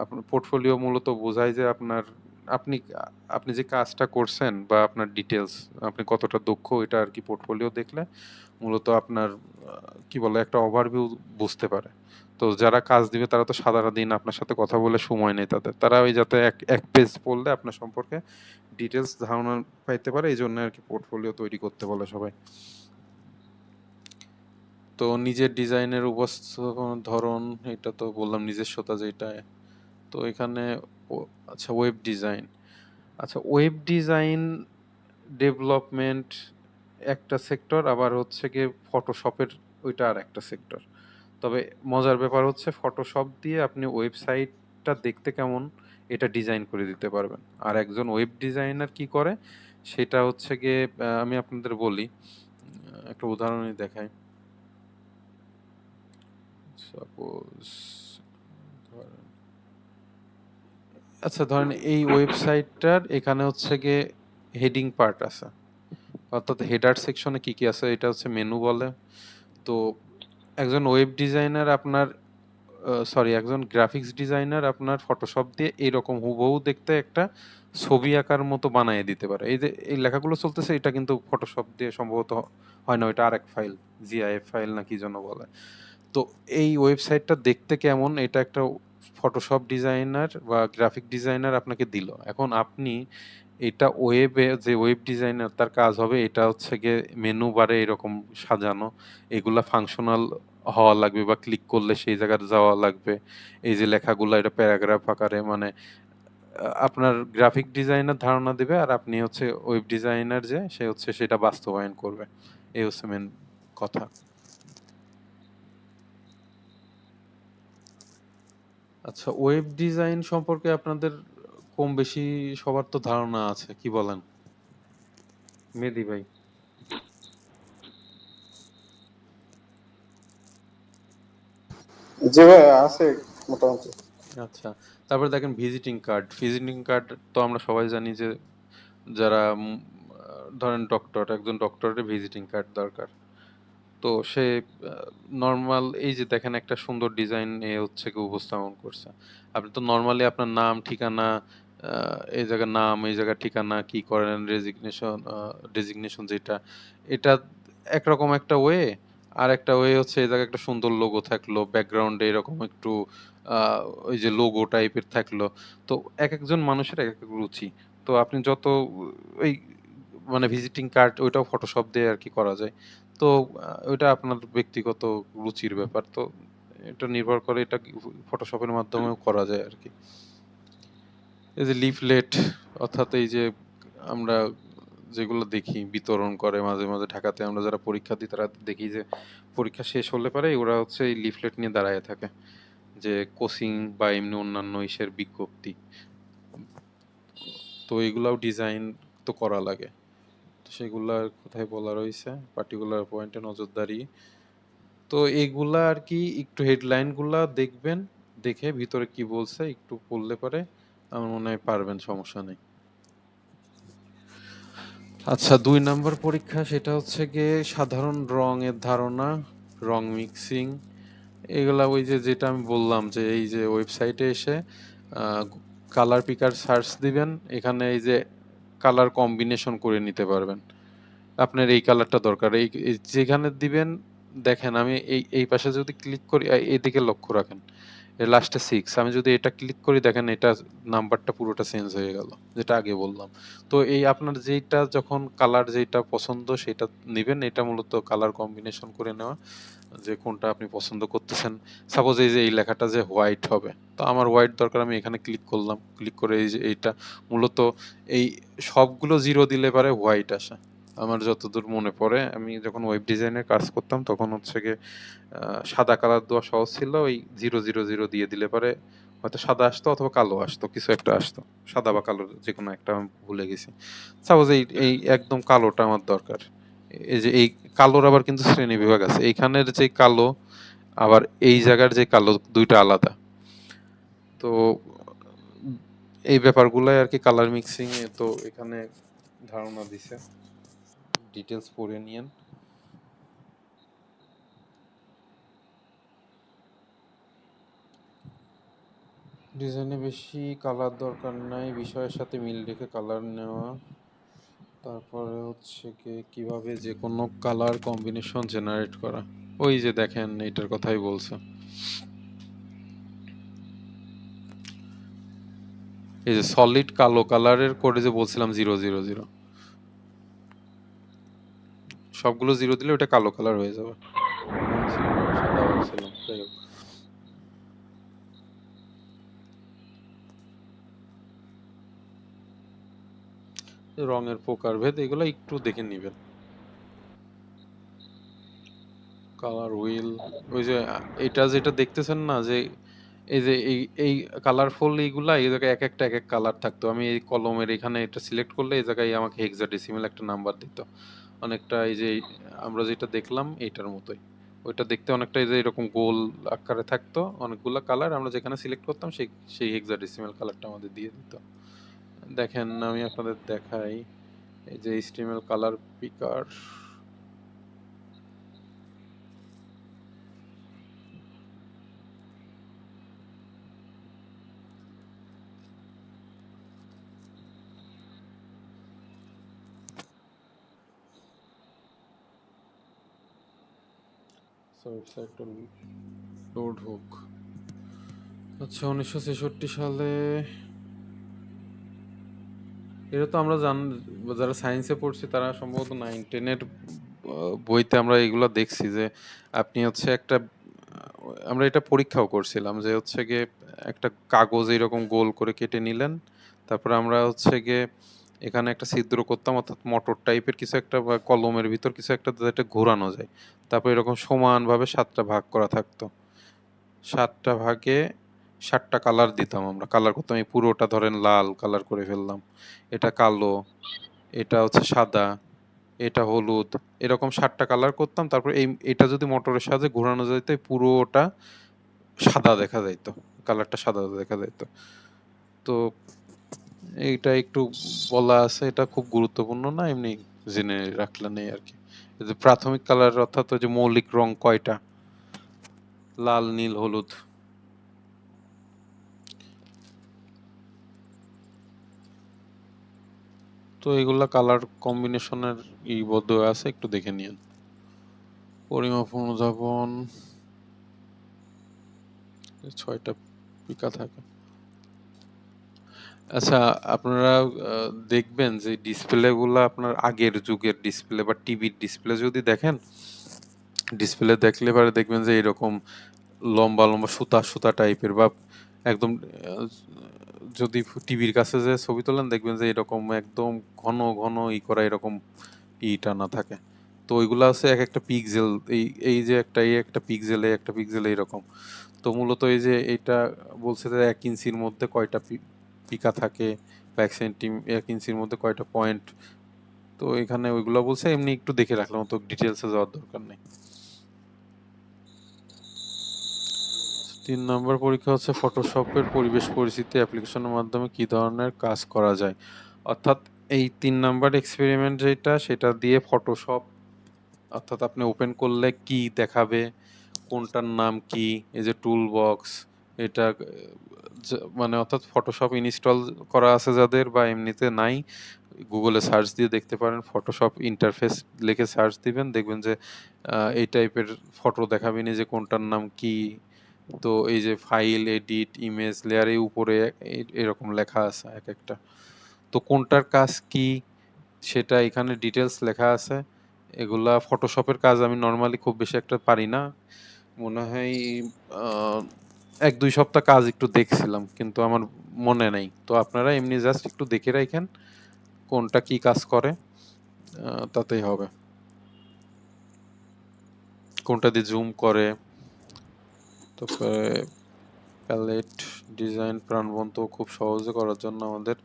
আপনার পোর্টফোলিও মূলত বোঝায় যে আপনি আপনি যে কাজটা করছেন বা আপনার ডিটেলস, আপনি কতটা দক্ষ, এটা আর কি পোর্টফোলিও দেখলে মূলত আপনার কি বলে একটা ওভারভিউ বুঝতে পারে। তো যারা কাজ দিবে তারা তো সারাদিন আপনার সাথে কথা বলে সময় নেই তাদের, তারা ওই যাতে এক এক পেজ পড়লে আপনার সম্পর্কে ডিটেলস ধারণা পাইতে পারে, এই জন্য আর কি পোর্টফোলিও তৈরি করতে বলে সবাই। তো নিজের ডিজাইনের উপস্থাপন ধরন, এটা তো বললাম নিজস্বতা যেটা। তো এখানে আচ্ছা ওয়েব ডিজাইন, আচ্ছা ওয়েব ডিজাইন ডেভেলপমেন্ট একটা সেক্টর, আবার হচ্ছে গিয়ে ফটোশপের ওইটা আর একটা সেক্টর। তবে মজার ব্যাপার হচ্ছে ফটোশপ দিয়ে আপনি ওয়েবসাইটটা দেখতে কেমন এটা ডিজাইন করে দিতে পারবেন। আর একজন ওয়েব ডিজাইনার কি করে সেটা হচ্ছে গিয়ে আমি আপনাদের বলি, একটা উদাহরণই দেখাই। সাপোজ ধরেন, আচ্ছা ধরেন এই ওয়েবসাইটটার এখানে হচ্ছে গিয়ে হেডিং পার্ট আছে, অর্থাৎ হেডার সেকশনে কি কি আছে এটা হচ্ছে মেনু বলে। তো একজন ওয়েব ডিজাইনার আপনার একজন গ্রাফিক্স ডিজাইনার আপনার ফটোশপ দিয়ে এইরকম হুবহু দেখতে একটা ছবি আঁকার মতো বানিয়ে দিতে পারে। এই যে এই লেখাগুলো চলতেছে এটা কিন্তু ফটোশপ দিয়ে সম্ভবত হয় না, ওইটা আরেক ফাইল, জিআইএফ ফাইল না কি যেন বলে। তো এই ওয়েবসাইটটা দেখতে কেমন এটা একটা ফটোশপ ডিজাইনার বা গ্রাফিক ডিজাইনার আপনাকে দিল। এখন আপনি এটা ওয়েবে, যে ওয়েব ডিজাইনার তার কাজ হবে এটা হচ্ছে গিয়ে মেনু বারে এরকম সাজানো, এগুলা ফাংশনাল হওয়া লাগবে বা ক্লিক করলে সেই জায়গায় যাওয়া লাগবে। এই যে লেখাগুলো এটা প্যারাগ্রাফ আকারে, মানে আপনার গ্রাফিক ডিজাইনার ধারণা দিবে আর আপনি হচ্ছে ওয়েব ডিজাইনার যে সে হচ্ছে সেটা বাস্তবায়ন করবে। এই হচ্ছে মেন কথা। আচ্ছা, ওয়েব ডিজাইন সম্পর্কে আপনাদের কম বেশি সবার তো ধারণা আছে, কি বলেন মেহেদী ভাই? জি ভাই, আছে মোটামুটি। আচ্ছা, তারপরে দেখেন ভিজিটিং কার্ড। ভিজিটিং কার্ড তো আমরা সবাই জানি যে যারা ধরেন ডক্টর, একজন ডক্টরের ভিজিটিং কার্ড দরকার। তো সে নর্মাল এই যে দেখেন একটা সুন্দর ডিজাইন এ হচ্ছে কি উপস্থাপন করছে। আপনি তো নর্মালি আপনার নাম ঠিকানা, এই জায়গার নাম এই জায়গার ঠিকানা, কি করেন, রেজিগনেশন যেটা, এটা একরকম একটা ওয়ে। আর একটা ওয়ে হচ্ছে এই জায়গায় একটা সুন্দর লোগো থাকলো, ব্যাকগ্রাউন্ডে এরকম একটু ওই যে লোগো টাইপের থাকলো। তো একেকজন মানুষের একেক রুচি। তো আপনি যত ওই মানে ভিজিটিং কার্ড ওইটাও ফটোশপ দিয়ে আরকি করা যায়। তো ওইটা আপনার ব্যক্তিগত রুচির ব্যাপার। তো এটা নির্ভর করে এটা ফটোশপের মাধ্যমেও করা যায় আরকি। এই যে লিফলেট অর্থাৎ এই যে আমরা যেগুলো দেখি বিতরণ করে মাঝে মাঝে ঢাকাতে আমরা যারা পরীক্ষা দিই তারা দেখি যে পরীক্ষা শেষ হলে পারে ওরা হচ্ছে এই লিফলেট নিয়ে দাঁড়ায় থাকে যে কোচিং বা এমনি অন্যান্য ইসের বিজ্ঞপ্তি। তো এগুলাও ডিজাইন তো করা লাগে। তো সেগুলা কোথায় বলা রয়েছে পার্টিকুলার পয়েন্টে নজরদারি। তো এগুলা আর কি একটু হেডলাইন গুলা দেখবেন, দেখে ভিতরে কি বলছে একটু পড়লে পারে আমার মনে হয় পারবেন, সমস্যা নেই। আচ্ছা, ২ নাম্বার পরীক্ষা সেটা হচ্ছে গিয়ে সাধারণ রঙের ধারণা, রং মিক্সিং। এগুলা ওই যে যেটা আমি বললাম যে এই যে ওয়েবসাইটে এসে কালার পিকার সার্চ দিবেন, এখানে এই যে কালার কম্বিনেশন করে নিতে পারবেন। আপনার এই কালারটা দরকার এই যেখানে দিবেন। দেখেন আমি এই পাশে যদি ক্লিক করি এইদিকে লক্ষ্য রাখেন, লাস্টে 6 আমি যদি এটা ক্লিক করি দেখেন এটা নাম্বারটা পুরোটা চেঞ্জ হয়ে গেল, যেটা আগে বললাম। তো এই আপনার যেইটা যখন কালার যেইটা পছন্দ সেটা নিবেন, এটা মূলত কালার কম্বিনেশন করে নেওয়া যে কোনটা আপনি পছন্দ করতেছেন। সাপোজ এই যে এই লেখাটা যে হোয়াইট হবে, তো আমার হোয়াইট দরকার, আমি এখানে ক্লিক করলাম, ক্লিক করে এই যে এইটা মূলত এই সবগুলো জিরো দিলে পারে হোয়াইট আসে। আমার যতদূর মনে পড়ে আমি যখন ওয়েব ডিজাইনের কাজ করতাম তখন হচ্ছে গিয়ে সাদা কালার দেওয়া সহজ ছিল, ওই 000 দিয়ে দিলে পারে হয়তো সাদা আসতো অথবা কালো আসতো, কিছু একটা আসতো, সাদা বা কালো যে কোনো একটা, আমি ভুলে গেছি। সাপোজ এই এই একদম কালোটা আমার দরকার। এই যে এই কালোর আবার কিন্তু শ্রেণী বিভাগ আছে, এইখানের যে কালো আবার এই জায়গার যে কালো দুইটা আলাদা। তো এই ব্যাপারগুলাই আর কি কালার মিক্সিং এ তো এখানে ধারণা দিছে, ডিটেলস পড়ে নিয়েন। ডিজাইনে বেশি কালার দরকার নাই, বিষয়ের সাথে মিল রেখে কালার নেওয়া। তারপরে হচ্ছে কি কিভাবে যে কোনো কালার কম্বিনেশন জেনারেট করা। ওই যে দেখেন এটার কথাই বলছে। এই যে সলিড কালো কালারের করে যে বলছিলাম 000, সবগুলো জিরো দিলে ওটা কালো কালার হয়ে যাবে। মনে ছিল না, আমি সাদা ভাবছিলাম, যাই হোক। রঙের প্রকারভেদ এগুলো একটু দেখে নিবেন। কালার হুইল, ওই যে এটা যেটা দেখতেছেন না যে এই যে এই কালারফুল এইগুলা এই জায়গায় এক একটা এক এক কালার থাকতো, আমি এই কলমের এখানে এটা সিলেক্ট করলে এই জায়গায় আমাকে হেক্সাডেসিমাল একটা নাম্বার দিত। অনেকটা এই যে আমরা যেটা দেখলাম এইটার মতোই, ওইটা দেখতে অনেকটা এই যে এরকম গোল আকারে থাকতো, অনেকগুলা কালার আমরা যেখানে সিলেক্ট করতাম সেই সেই হেক্সাডেসিমাল কালারটা আমাদের দিয়ে দিত। দেখেন আমি আপনাদের দেখাই, এই যে এইচটিএমএল কালার পিকার। ওয়েবসাইটটা লোড হোক। আচ্ছা, 1966 সালে, এটা তো আমরা যারা সায়েন্সে পড়ছি তারা সম্ভবত 9-10-এর বইতে আমরা এগুলা দেখছি যে আপনি হচ্ছে একটা আমরা এটা পরীক্ষাও করছিলাম যে হচ্ছে গিয়ে একটা কাগজ এরকম গোল করে কেটে নিলেন, তারপরে আমরা হচ্ছে গিয়ে এখানে একটা ছিদ্র করতাম অর্থাৎ মোটর টাইপের কিছু একটা বা কলমের ভিতর কিছু একটা যেটা ঘোরানো যায়, তারপর এরকম সমানভাবে 7টা ভাগ করা থাকতো। 7টা ভাগে 7টা কালার দিতাম আমরা, কালার করতাম। এই পুরোটা ধরেন লাল কালার করে ফেললাম, এটা কালো, এটা হচ্ছে সাদা, এটা হলুদ, এরকম 7টা কালার করতাম। তারপর এটা যদি মোটরের সাহায্যে ঘোরানো যেত পুরোটা সাদা দেখা যাইতো, কালারটা সাদা দেখা যাইতো। তো এইটা একটু বলা আছে, এটা খুব গুরুত্বপূর্ণ না, এমনি জেনে রাখলে নেই আর কি। এই যে প্রাথমিক কালার অর্থাৎ ওই যে মৌলিক রং কয়টা, লাল নীল হলুদ। তো এগুলা কালার কম্বিনেশনের বোধ আছে, একটু দেখে নিন। পরিমাপ অনুধাবন 6টা পিকা থাকে। আচ্ছা, আপনারা দেখবেন যে ডিসপ্লে গুলা আপনার আগের যুগের ডিসপ্লে বা টিভির ডিসপ্লে যদি দেখেন, ডিসপ্লে দেখলে পরে দেখবেন যে এরকম লম্বা লম্বা সুতা সুতা টাইপের বা একদম যদি টিভির কাছে যে ছবি তোলেন দেখবেন যে এরকম একদম ঘন ঘন করা এরকম টানা থাকে। তো ওইগুলা আছে এক একটা পিক্সেল, এই এই যে একটা এই একটা পিক্সেল এই একটা পিক্সেল এইরকম। তো মূলত এই যে এইটা বলছে যে 1 ইঞ্চির মধ্যে কয়টা পিকা থাকে বা 1 ইঞ্চির মধ্যে কয়টা পয়েন্ট। তো এখানে ওইগুলা বলছে, এমনি একটু দেখে রাখলাম, তো ডিটেলসে যাওয়ার দরকার নেই। 3 নম্বর পরীক্ষা হচ্ছে ফটোশপের পরিবেশ পরিস্থিতি অ্যাপ্লিকেশনের মাধ্যমে কি ধরনের কাজ করা যায়। অর্থাৎ এই 3 নম্বর এক্সপেরিমেন্ট যেটা সেটা দিয়ে ফটোশপ, অর্থাৎ আপনি ওপেন করলে কি দেখাবে, কোনটার নাম কি, এই যে টুল বক্স, এটা মানে অর্থাৎ ফটোশপ ইনস্টল করা আছে যাদের বা এমনিতে নাই, গুগলে সার্চ দিয়ে দেখতে পারেন। ফটোশপ ইন্টারফেস লিখে সার্চ দিবেন, দেখবেন যে এই টাইপের ফটো দেখাবেন, এই যে কোনটার নাম কি। তো এই যে ফাইল, এডিট, ইমেজ, লেয়ারের উপরে এরকম লেখা আছে এক একটা। তো কোনটার কাজ কি সেটা এখানে ডিটেলস লেখা আছে। এগুলা ফটোশপের কাজ আমি নর্মালি খুব বেশি একটা পারি না, মনে হয় 1-2 সপ্তাহ কাজ একটু দেখছিলাম, কিন্তু আমার মনে নেই। তো আপনারা এমনি জাস্ট একটু দেখে রাখেন কোনটা কি কাজ করে, তাতেই হবে। কোনটা দিয়ে জুম করে, তারপরে প্যালেট ডিজাইন প্রাণবন্ত ও খুব সহজে করার জন্য আমাদের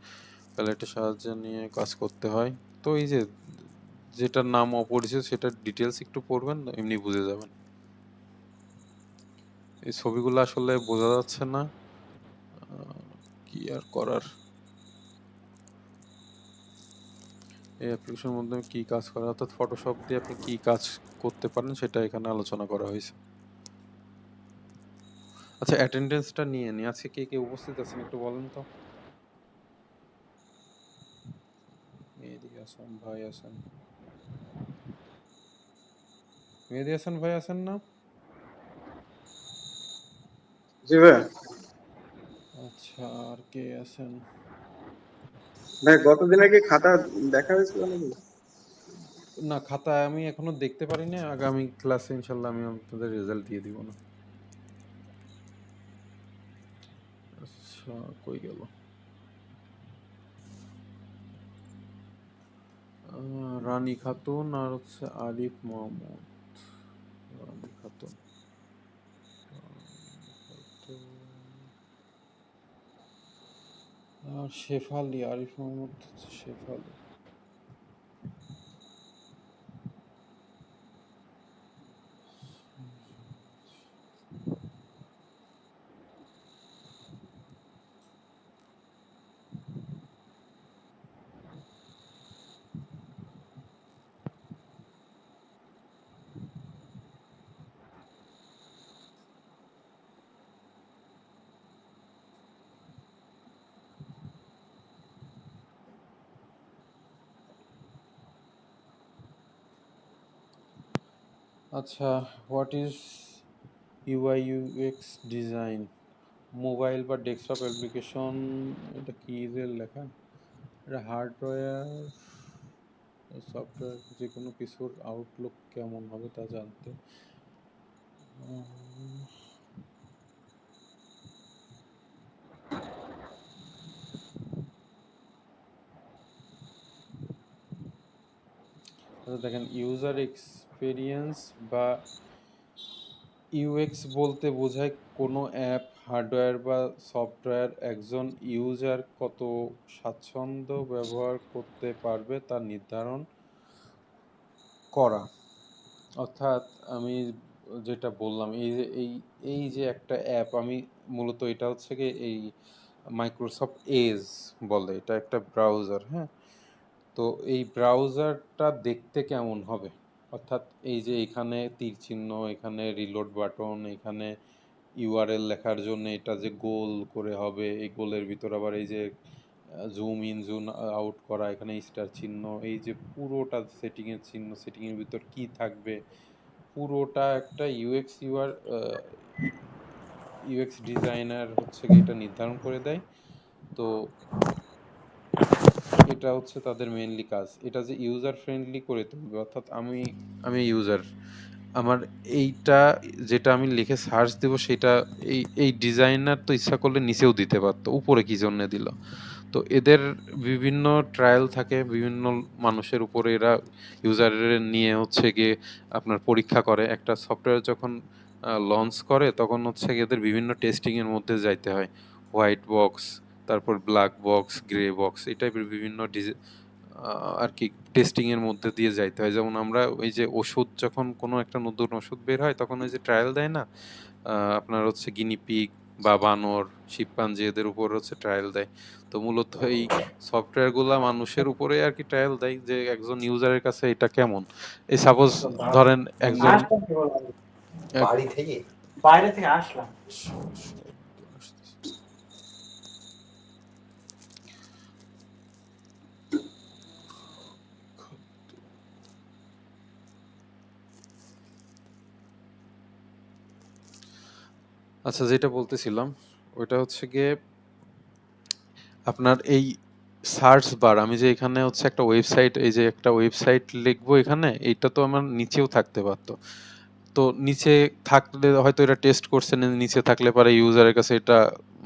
প্যালেটের সাহায্য নিয়ে কাজ করতে হয়। তো এই যে যেটার নাম অপরিচিত সেটার ডিটেলস একটু পড়বেন, এমনি বুঝে যাবেন। এই ছবিগুলো আসলে বোঝা যাচ্ছে না, কি আর করার। এই অ্যাপ্লিকেশনের মাধ্যমে কি কাজ করে, অর্থাৎ ফটোশপ দিয়ে আপনি কি কাজ করতে পারেন সেটা এখানে আলোচনা করা হয়েছে। আচ্ছা, অ্যাটেন্ডেন্সটা নিয়ে নি, আজকে কে কে উপস্থিত আছেন একটু বলেন তো। মেহেদি হাসান ভাই আছেন, মেহেদি হাসান ভাই আছেন না? জি ভাই। আচ্ছা, আর কে আছেন? ভাই গতদিন আগে খাতা দেখা হয়েছিল নাকি? না, খাতায় আমি এখনো দেখতে পারিনি, আগামী ক্লাসে ইনশাল্লাহ আমি আপনাদের রেজাল্ট দিয়ে দিব না। আচ্ছা, কই গেল? রানী খাতুন আর হচ্ছে আরিফ মোহাম্মদ। রানী খাতুন, আর শেফালি, আরিফ মোহাম্মদ হচ্ছে শেফালি। আচ্ছা, what is UI UX design? Mobile বা ডেস্কটপ অ্যাপ্লিকেশন, এটা কি যে লেখা, এটা হার্ডওয়্যার সফটওয়্যার যে কোনো কিছুর আউটলুক কেমন হবে তা জানতে। আচ্ছা দেখেন, ইউজার এক্সপেরিয়েন্স বা ইউএক্স বলতে বোঝায় কোনো অ্যাপ, হার্ডওয়্যার বা সফটওয়্যার একজন ইউজার কত স্বাচ্ছন্দ্য ব্যবহার করতে পারবে তা নির্ধারণ করা। অর্থাৎ আমি যেটা বললাম, এই যে একটা অ্যাপ, আমি মূলত এটা হচ্ছে কি এই মাইক্রোসফট এজ বলে, এটা একটা ব্রাউজার, হ্যাঁ। তো এই ব্রাউজারটা দেখতে কেমন হবে, অর্থাৎ এই যে এখানে তীর চিহ্ন, এখানে রিলোড বাটন, এখানে ইউআরএল লেখার জন্য এটা যে গোল করে হবে, এই গোলের ভিতর আবার এই যে জুম ইন জুম আউট করা, এখানে স্টার চিহ্ন, এই যে পুরোটা সেটিংয়ের চিহ্ন, সেটিংয়ের ভিতর কি থাকবে, পুরোটা একটা ইউএক্স ডিজাইনার হচ্ছে গিয়ে এটা নির্ধারণ করে দেয়। তো এটা হচ্ছে তাদের মেইনলি কাজ। এটা যে ইউজার ফ্রেন্ডলি করে তুলবে, অর্থাৎ আমি ইউজার, আমার এইটা যেটা আমি লিখে সার্চ দেব সেটা এই ডিজাইনার তো ইচ্ছা করলে নিচেও দিতে পারতো, উপরে কি জন্য দিল? তো এদের বিভিন্ন ট্রায়াল থাকে, বিভিন্ন মানুষের উপরে এরা ইউজারের নিয়ে হচ্ছে গিয়ে আপনার পরীক্ষা করে। একটা সফটওয়্যার যখন লঞ্চ করে তখন হচ্ছে গিয়ে এদের বিভিন্ন টেস্টিং এর মধ্যে যাইতে হয়। হোয়াইট বক্স, তারপর ব্ল্যাক বক্স, গ্রে বক্স, এই টাইপের বিভিন্ন আর কি টেস্টিং এর মধ্যে দিয়ে যাইতে হয়। যেমন আমরা ওই যে ওষুধ, যখন কোনো একটা নতুন ওষুধ বের হয় তখন ওই যে ট্রায়াল দেয় না, আপনার হচ্ছে গিনিপিগ বা বানর, শিম্পাঞ্জি, এদের উপর হচ্ছে ট্রায়াল দেয়। তো মূলত এই সফটওয়্যার গুলা মানুষের উপরে আর কি ট্রায়াল দেয়, যে একজন ইউজারের কাছে এটা কেমন। এই সাপোজ ধরেন একজন আসলাম কেবল আমি এক- বাড়ি থেকে, বাইরে থেকে আসলাম। আচ্ছা, যেটা বলতেছিলাম ওইটা হচ্ছে গিয়ে আপনার এই সার্চ বার, আমি যে এখানে হচ্ছে একটা ওয়েবসাইট, এই যে একটা ওয়েবসাইট লিখবো এখানে, এইটা তো আমার নিচেও থাকতে পারতো। তো নিচে থাকলে হয়তো এটা টেস্ট করছে না, নিচে থাকলে পরে ইউজারের কাছে এটা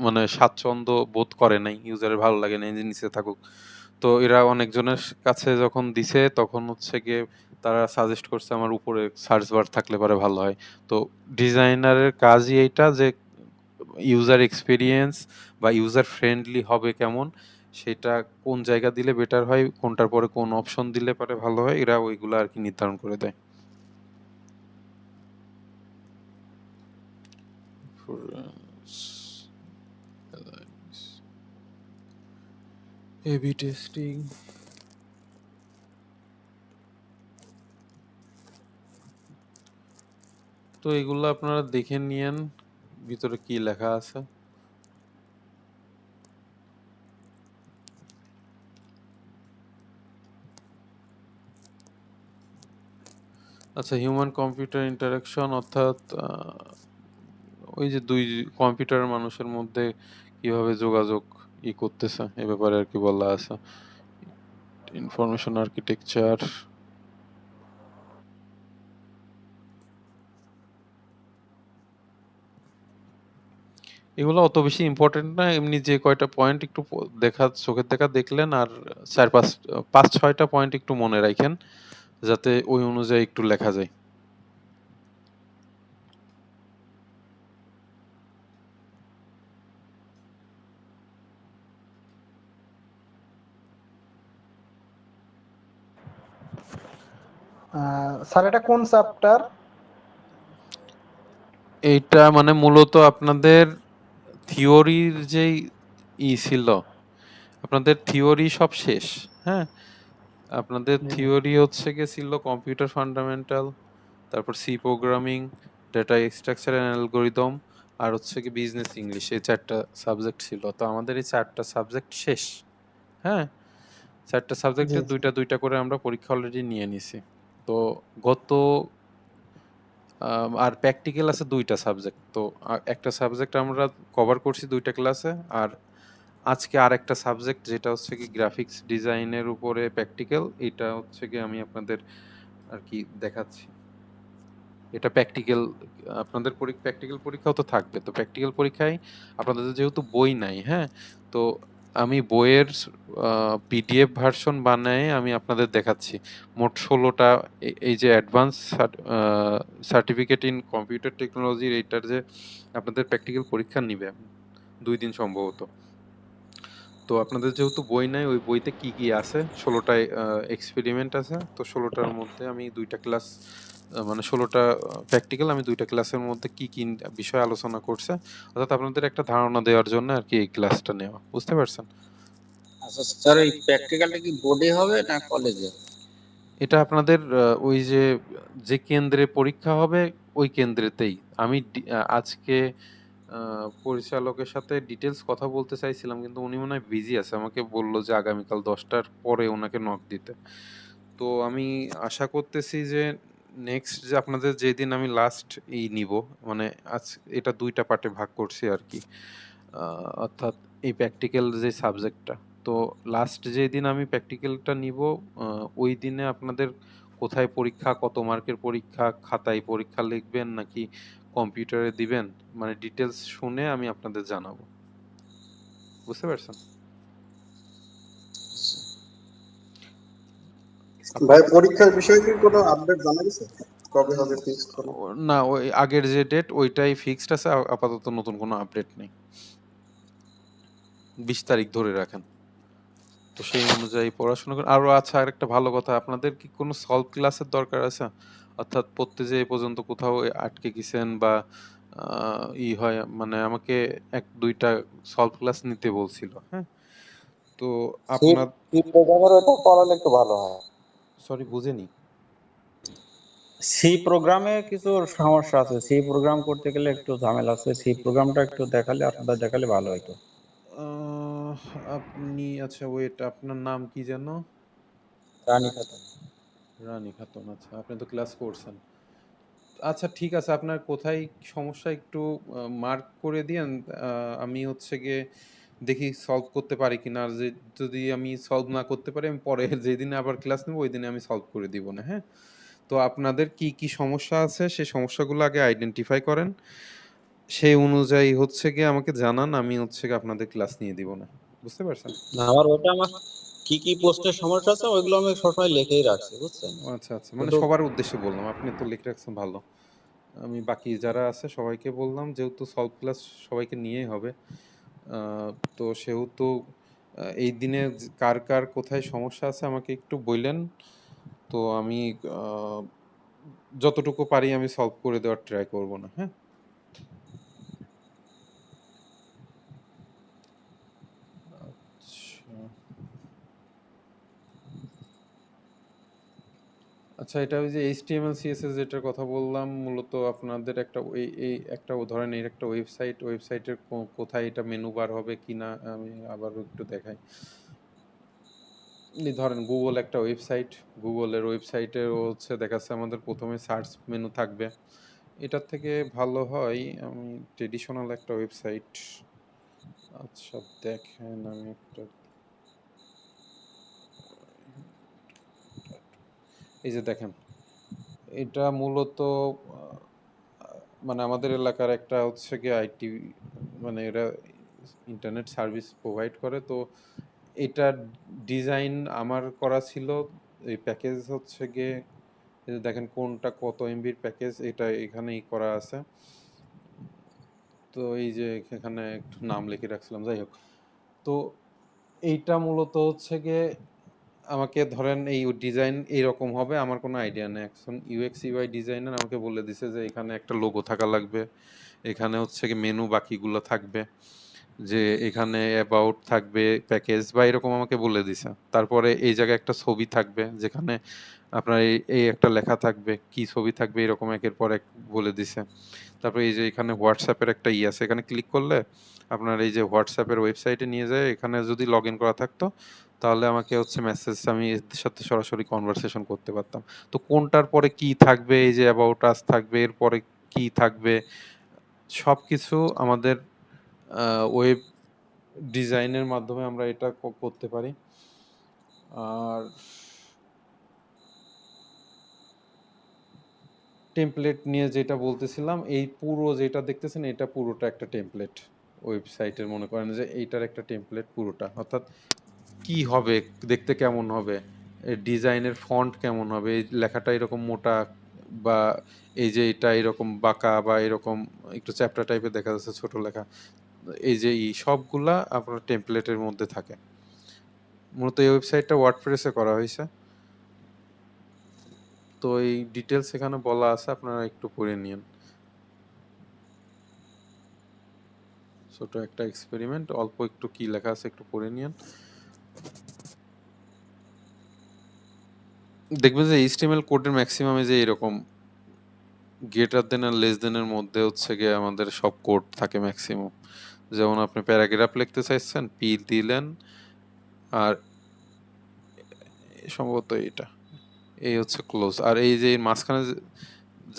মানে স্বাচ্ছন্দ্য বোধ করে নাই, ইউজারের ভালো লাগে নাই যে নিচে থাকুক। তো এরা অনেকজনের কাছে যখন দিছে তখন হচ্ছে গিয়ে তারা সাজেস্ট করছে আমার উপরে সার্চ বার থাকলে পরে ভালো হয়। তো ডিজাইনারের কাজই এইটা, যে ইউজার এক্সপিরিয়েন্স বা ইউজার ফ্রেন্ডলি হবে কেমন, সেটা কোন জায়গা দিলে বেটার হয়, কোনটার পরে কোন অপশন দিলে পরে ভালো হয়, এরা ওইগুলো আর কি নির্ধারণ করে দেয়। এবি টেস্টিং, তো এগুলো আপনারা দেখে নিয়েন ভিতরে কি লেখা আছে। আচ্ছা, হিউম্যান কম্পিউটার ইন্টারাকশন, অর্থাৎ ওই যে দুই কম্পিউটার মানুষের মধ্যে কিভাবে যোগাযোগ করতেছে এ ব্যাপারে আর কি বলা আছে। ইনফরমেশন আর্কিটেকচার, এগুলো অত বেশি ইম্পর্টেন্ট না, এমনি যে কয়টা পয়েন্ট একটু দেখা চোখের দেখা দেখলেন, আর চার পাঁচ পাঁচ ছয়টা পয়েন্ট একটু মনে রাখেন যাতে ওই অনুযায়ী একটু লেখা যায়। স্যার এটা কোন চ্যাপ্টার? এইটা মানে মূলত আপনাদের থিওরির যেই ছিল, আপনাদের থিওরি সব শেষ। হ্যাঁ, আপনাদের থিওরি হচ্ছে গিয়ে ছিল কম্পিউটার ফান্ডামেন্টাল, তারপর C programming, data structure and algorithm, আর হচ্ছে কি বিজনেস ইংলিশ, এই চারটা সাবজেক্ট ছিল। তো আমাদের এই চারটা সাবজেক্ট শেষ। হ্যাঁ, চারটা সাবজেক্টে জি দুইটা দুইটা করে আমরা পরীক্ষা অলরেডি নিয়ে নিছি। তো গত আর প্র্যাকটিক্যাল আছে দুইটা সাবজেক্ট। তো একটা সাবজেক্ট আমরা কভার করছি দুইটা ক্লাসে, আর আজকে আরেকটা সাবজেক্ট যেটা হচ্ছে কি গ্রাফিক্স ডিজাইনের উপরে প্র্যাকটিক্যাল, এটা হচ্ছে কি আমি আপনাদের আর কি দেখাচ্ছি। এটা প্র্যাকটিক্যাল, আপনাদের প্র্যাকটিক্যাল পরীক্ষাও তো থাকবে। তো প্র্যাকটিক্যাল পরীক্ষায় আপনাদের যেহেতু বই নাই, হ্যাঁ, তো আমি বইয়ের পিডিএফ ভার্সন বানায়ে আমি আপনাদের দেখাচ্ছি। মোট 16টা এই যে অ্যাডভান্স সার্টিফিকেট ইন কম্পিউটার টেকনোলজির, এইটার যে আপনাদের প্র্যাকটিক্যাল পরীক্ষা নিবে 2 দিন সম্ভবত। তো আপনাদের যেহেতু বই নাই, ওই বইতে কি কি আছে, 16টায় এক্সপেরিমেন্ট আছে। তো 16টার মধ্যে আমি দুইটা ক্লাস, মানে 16টা প্র্যাকটিক্যাল, আমি দুইটা ক্লাসের মধ্যে কি কি বিষয় আলোচনা করছে, অর্থাৎ আপনাদের একটা ধারণা দেওয়ার জন্য আর কি এই ক্লাসটা নেওয়া। বুঝতে পারছেন? আচ্ছা স্যার, এই প্র্যাকটিক্যালটা কি বোর্ডে হবে না কলেজে? এটা আপনাদের ওই যে যে কেন্দ্রে পরীক্ষা হবে ওই কেন্দ্রেতেই। আমি আজকে পরিচালকের সাথে ডিটেলস কথা বলতে চাইছিলাম, কিন্তু উনি মনে হয় বিজি আছে, আমাকে বলল যে আগামীকাল 10টার পরে ওনাকে নক দিতে। তো আমি আশা করতেছি যে নেক্সট যে আপনাদের যেদিন আমি লাস্ট নিব, মানে আজ এটা 2টা পার্টে ভাগ করছি আর কি। অর্থাৎ এই প্র্যাকটিক্যাল যে সাবজেক্টটা, তো লাস্ট যেদিন আমি প্র্যাকটিক্যালটা নিব, ওই দিনে আপনাদের কোথায় পরীক্ষা, কত মার্কের পরীক্ষা, খাতায় পরীক্ষা লিখবেন নাকি কম্পিউটারে দিবেন, মানে ডিটেলস শুনে আমি আপনাদের জানাবো। বুঝতে পারছেন? ভাই পরীক্ষার বিষয়ে কি কোনো আপডেট জানা গেছে? কবে হবে ফিক্সড কোনো? না, ওই আগের যে ডেট ওইটাই ফিক্সড আছে, আপাতত নতুন কোনো আপডেট নেই। 20 তারিখ ধরে রাখেন। তো সেই অনুযায়ী পড়াশোনা করেন। আরো আচ্ছা, আরেকটা ভালো কথা, আপনাদের কি কোনো সলভ ক্লাসের দরকার আছে? অর্থাৎ পড়তে যেয়ে এ পর্যন্ত কোথাও আটকে গেছেন বা হয়, মানে আমাকে 1-2টা সলভ ক্লাস নিতে বলছিল, হ্যাঁ? তো সি আপনার সি প্রোগ্রামের ওটা করালে একটু ভালো হয়। সরি বুঝেনি। সি প্রোগ্রামে কিছু সমস্যা আছে, সি প্রোগ্রাম করতে গেলে একটু ঝামেলা আছে, সি প্রোগ্রামটা একটু দেখালে আপনারা দেখালে ভালো হতো। আহ, আপনি আচ্ছা ওয়েট, আপনার নাম কি যেন? রানী খাতুন। রানী খাতুন, আচ্ছা আপনি তো ক্লাস করছেন। আচ্ছা ঠিক আছে, আপনার কোথায় সমস্যা একটু মার্ক করে দিয়েন। আমি হচ্ছে গিয়ে দেখি সলভ করতে পারি কিনা, আর যদি আমি সলভ না করতে পারি আমি পরে যেদিনে আবার ক্লাস নেব ওই দিনে আমি সলভ করে দিব না, হ্যাঁ? তো আপনাদের কি কি সমস্যা আছে সেই সমস্যাগুলো আগে আইডেন্টিফাই করেন, সেই অনুযায়ী হচ্ছে গিয়ে আমাকে জানান, আমি হচ্ছে গিয়ে আপনাদের ক্লাস নিয়ে দিব না। বুঝতে পারছেন? আমার কি কি পোস্টের সমস্যা আছে ওইগুলো আমি সবসময় লিখেই রাখছি, বুঝছেন? আচ্ছা আচ্ছা, মানে শুধু সবার উদ্দেশ্যে বললাম, আপনি তো লিখে রাখছেন ভালো। আমি বাকি যারা আছে সবাইকে বললাম, যেহেতু সলভ ক্লাস সবাইকে নিয়েই হবে, আহ, তো সেহেতু এই দিনে কার কার কোথায় সমস্যা আছে আমাকে একটু বললেন, তো আমি আহ, যতটুকু পারি আমি সলভ করে দেওয়ার ট্রাই করব না, হ্যাঁ? আচ্ছা আচ্ছা, এটা ওই যে এইচটিএমএল সিএসএস যেটার কথা বললাম, মূলত আপনাদের একটা এই একটা ধরেন এর একটা ওয়েবসাইটের কোথায় এটা মেনু বার হবে কিনা আমি আবার একটু দেখাই। এই ধরেন গুগল একটা ওয়েবসাইট, গুগলের ওয়েবসাইটে হচ্ছে দেখাচ্ছে আমাদের প্রথমে সার্চ মেনু থাকবে। এটার থেকে ভালো হয় আমি ট্রেডিশনাল একটা ওয়েবসাইট, আচ্ছা দেখেন আমি একটা, এই যে দেখেন, এটা মূলত মানে আমাদের এলাকার একটা হচ্ছে কি আইটি, মানে এরা ইন্টারনেট সার্ভিস প্রোভাইড করে। তো এটার ডিজাইন আমার করা ছিল, এই প্যাকেজ হচ্ছে গিয়ে এই যে দেখেন কোনটা কত এমবির প্যাকেজ, এটা এখানেই করা আছে। তো এই যে এখানে একটু নাম লিখে রাখছিলাম, যাই হোক। তো এইটা মূলত হচ্ছে গিয়ে আমাকে ধরেন এই ডিজাইন এইরকম হবে, আমার কোনো আইডিয়া নেই। এখন ইউএক্স ইউআই ডিজাইনার আমাকে বলে দিছে যে এখানে একটা লোগো থাকা লাগবে, এখানে হচ্ছে কি মেনু বাকিগুলো থাকবে, যে এখানে অ্যাবাউট থাকবে, প্যাকেজ বা এরকম আমাকে বলে দিছে। তারপরে এই জায়গায় একটা ছবি থাকবে যেখানে আপনার এই একটা লেখা থাকবে, কি ছবি থাকবে এরকম একের পর এক বলে দিছে। তারপরে এই যে এখানে হোয়াটসঅ্যাপের একটা আছে, এখানে ক্লিক করলে আপনার এই যে হোয়াটসঅ্যাপের ওয়েবসাইটে নিয়ে যায়, এখানে যদি লগ ইন করা থাকতো তাহলে আমাকে হচ্ছে মেসেজ, আমি এর সাথে সরাসরি কনভারসেশন করতে পারতাম। তো কোনটার পরে কি থাকবে, এই যে অ্যাবাউট আস থাকবে, এরপরে কি থাকবে, সবকিছু আমাদের ওয়েব ডিজাইনের মাধ্যমে আমরা এটা করতে পারি। আর টেমপ্লেট নিয়ে যেটা বলতেছিলাম, এই পুরো যেটা দেখতেছেন এটা পুরোটা একটা টেমপ্লেট ওয়েবসাইটের, মনে করেন যে এইটার একটা টেমপ্লেট পুরোটা। অর্থাৎ কি হবে, দেখতে কেমন হবে, ডিজাইনের ফন্ট কেমন হবে, এই লেখাটা এরকম মোটা বা এই যে এটা এরকম বাঁকা বা এরকম একটু চ্যাপ্টার টাইপের দেখা যাচ্ছে ছোট লেখা, এই যে সবগুলা আপনার টেমপ্লেটের মধ্যে থাকে। মূলত এই ওয়েবসাইটটা ওয়ার্ডপ্রেসে করা হয়েছে। তো এই ডিটেলস এখানে বলা আছে, আপনারা একটু পড়ে নিন। ছোট একটা এক্সপেরিমেন্ট, অল্প একটু কি লেখা আছে একটু পড়ে নিন। দেখবেন যে এইচটিএমএল কোডের ম্যাক্সিমাম যে এরকম গ্রেটার দেন আর লেস দেনের মধ্যে হচ্ছে গিয়ে আমাদের সব কোড থাকে ম্যাক্সিমাম। যেমন আপনি প্যারাগ্রাফ লিখতে চাইছেন, পি দিলেন, আর সম্ভবত এটা এই হচ্ছে ক্লোজ। আর এই যে এর মাঝখানে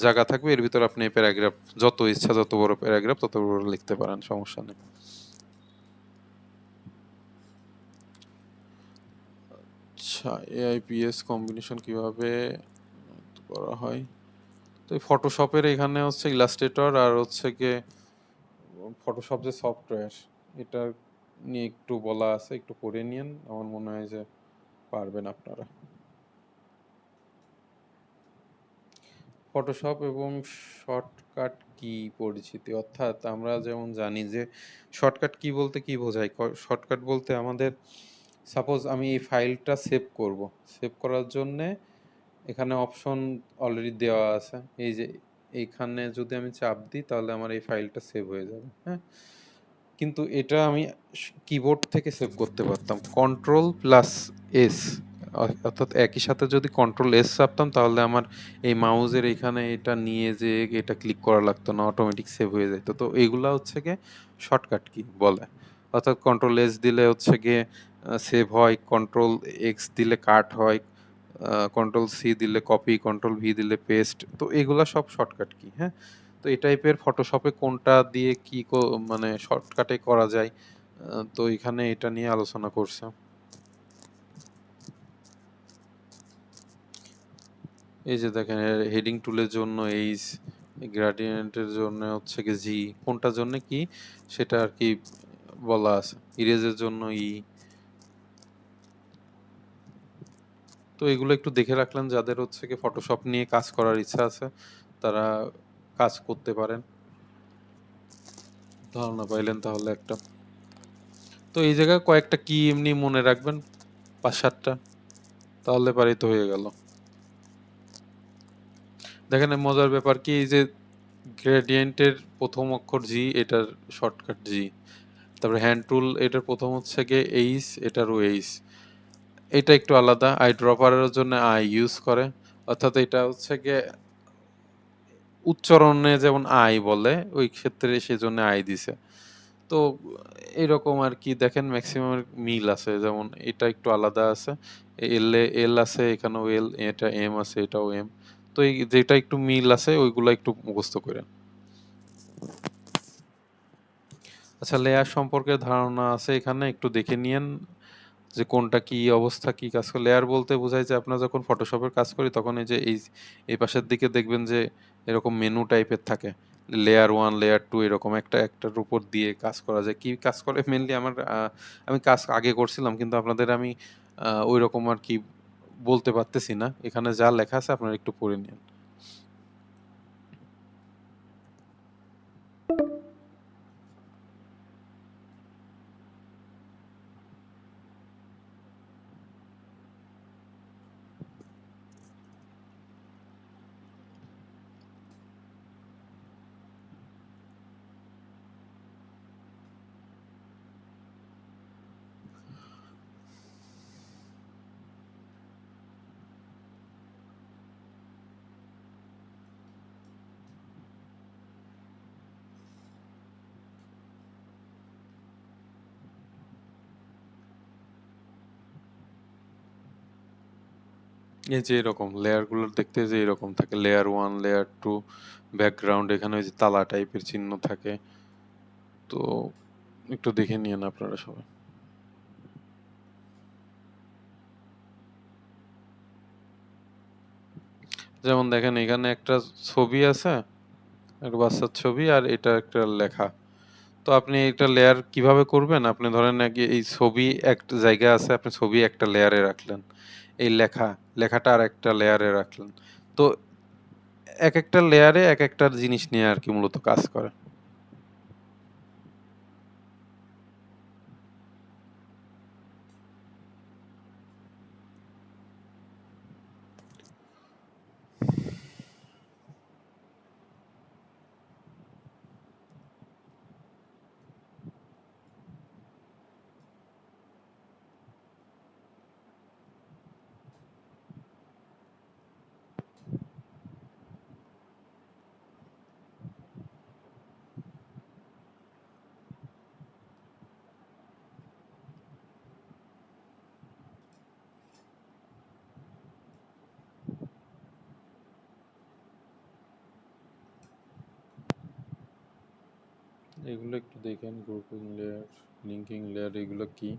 জায়গা থাকবে, এর ভিতর আপনি প্যারাগ্রাফ যত ইচ্ছা যত বড় প্যারাগ্রাফ তত বড় লিখতে পারেন, সমস্যা নেই। আচ্ছা, এআইপিএস কম্বিনেশন কিভাবে করা হয়? তো এই ফটোশপের এখানে হচ্ছে ইলাস্ট্রেটর আর হচ্ছে গিয়ে ফটোশপ যে সফটওয়্যার, এটা নিয়ে একটু বলা আছে, একটু পড়ে নিন, আমার মনে হয় যে পারবেন আপনারা। ফটোশপ এবং শর্টকাট কি পরিচিতি, অর্থাৎ আমরা যেমন জানি যে শর্টকাট কি বলতে কি বোঝায়। শর্টকাট বলতে আমাদের, সাপোজ আমি এই ফাইলটা সেভ করব, সেভ করার জন্যে এখানে অপশন অলরেডি দেওয়া আছে, এই যে এইখানে যদি আমি চাপ দিই তাহলে আমার এই ফাইলটা সেভ হয়ে যাবে, হ্যাঁ। কিন্তু এটা আমি কিবোর্ড থেকে সেভ করতে পারতাম, কন্ট্রোল প্লাস এস, অর্থাৎ একই সাথে যদি কন্ট্রোল এস চাপতাম তাহলে আমার এই মাউজের এখানে এটা নিয়ে যে এটা ক্লিক করা লাগতো না, অটোমেটিক সেভ হয়ে যেত। তো এইগুলা হচ্ছে গিয়ে শর্টকাট কি বলে, অর্থাৎ কন্ট্রোল এস দিলে হচ্ছে গিয়ে সেভ হয়, কন্ট্রোল এক্স দিলে কাট হয়, কন্ট্রোল সি দিলে কপি, কন্ট্রোল ভি দিলে পেস্ট। তো এগুলা সব শর্টকাট কি, হ্যাঁ। তো এই টাইপের ফটোশপে কোনটা দিয়ে কি মানে শর্টকাটে করা যায়, তো এখানে এটা নিয়ে আলোচনা করছে। এই যে দেখেন, হেডিং টুলের জন্য এইচ, গ্রেডিয়েন্টের জন্য হচ্ছে কি জি, কোনটার জন্য কি সেটা আর কি বলা আছে, ইরেজের জন্য ই। তো এগুলো একটু দেখে রাখলেন, যাদের হচ্ছে কি ফটোশপ নিয়ে কাজ করার ইচ্ছা আছে তারা কাজ করতে পারেন, ধারণা পাইলেন তাহলে একটা। তো এই জায়গায় কয়েকটা কি এমনি মনে রাখবেন, 5-7টা, তাহলে পারি তো হয়ে গেল। দেখেন মজার ব্যাপার কি, এই যে গ্রেডিয়েন্টের প্রথম অক্ষর জি, এটার শর্টকাট জি। তারপরে হ্যান্ড টুল, এটার প্রথম হচ্ছে গিয়ে এইচ, এটারও এইচ। এটা একটু আলাদা, আই ড্রপারের জন্য আই ইউজ করে, অর্থাৎ এটা হচ্ছে গিয়ে উচ্চারণে যেমন আই বলে ওই ক্ষেত্রে সেজন্য আই দিছে। তো এরকম আর কি, দেখেন ম্যাক্সিমাম মিল আছে, যেমন এটা একটু আলাদা আছে, এল এ এল আছে, এখানেও এল, এটা এম আছে, এটাও এম। তো এই যেটা একটু মিল আছে ওইগুলো একটু মুখস্থ করেন। আচ্ছা, লেয়ার সম্পর্কে ধারণা আছে এখানে, একটু দেখে নিয়েন যে কোনটা কি অবস্থা, কি কাজ করে। লেয়ার বলতে বোঝায় যে আপনারা যখন ফটোশপের কাজ করি তখন এই যে এই পাশের দিকে দেখবেন যে এরকম মেনু টাইপের থাকে, লেয়ার 1 লেয়ার 2 এরকম একটা একটার উপর দিয়ে কাজ করা যায়। কি কাজ করে মেনলি আমার, আমি কাজ আগে করছিলাম কিন্তু আপনাদের আমি ওই রকম আর কি বলতে পারতেছি না, এখানে যা লেখা আছে আপনারা একটু পড়ে নিন। এই যে এরকম লেয়ার গুলো দেখতে যে এরকম থাকে, লেয়ার 1 লেয়ার 2, ব্যাকগ্রাউন্ড এখানে ওই যে তালা টাইপের চিহ্ন থাকে। তো একটু দেখে নিন আপনারা সবাই। যেমন দেখেন এখানে একটা ছবি আছে, একটা বাচ্চার ছবি, আর এটা একটা লেখা। তো আপনি এটা লেয়ার কিভাবে করবেন, আপনি ধরেন এই ছবি একটা জায়গায় আছে, আপনি ছবি একটা লেয়ারে রাখলেন, এই লেখাটা আর একটা লেয়ারে রাখলেন। তো এক একটা লেয়ারে এক একটা জিনিস নিয়ে আর কি মূলত কাজ করে। এগুলো একটু দেখেন, গ্রুপিং লেয়ার, লিঙ্কিং লেয়ার, এগুলো কি?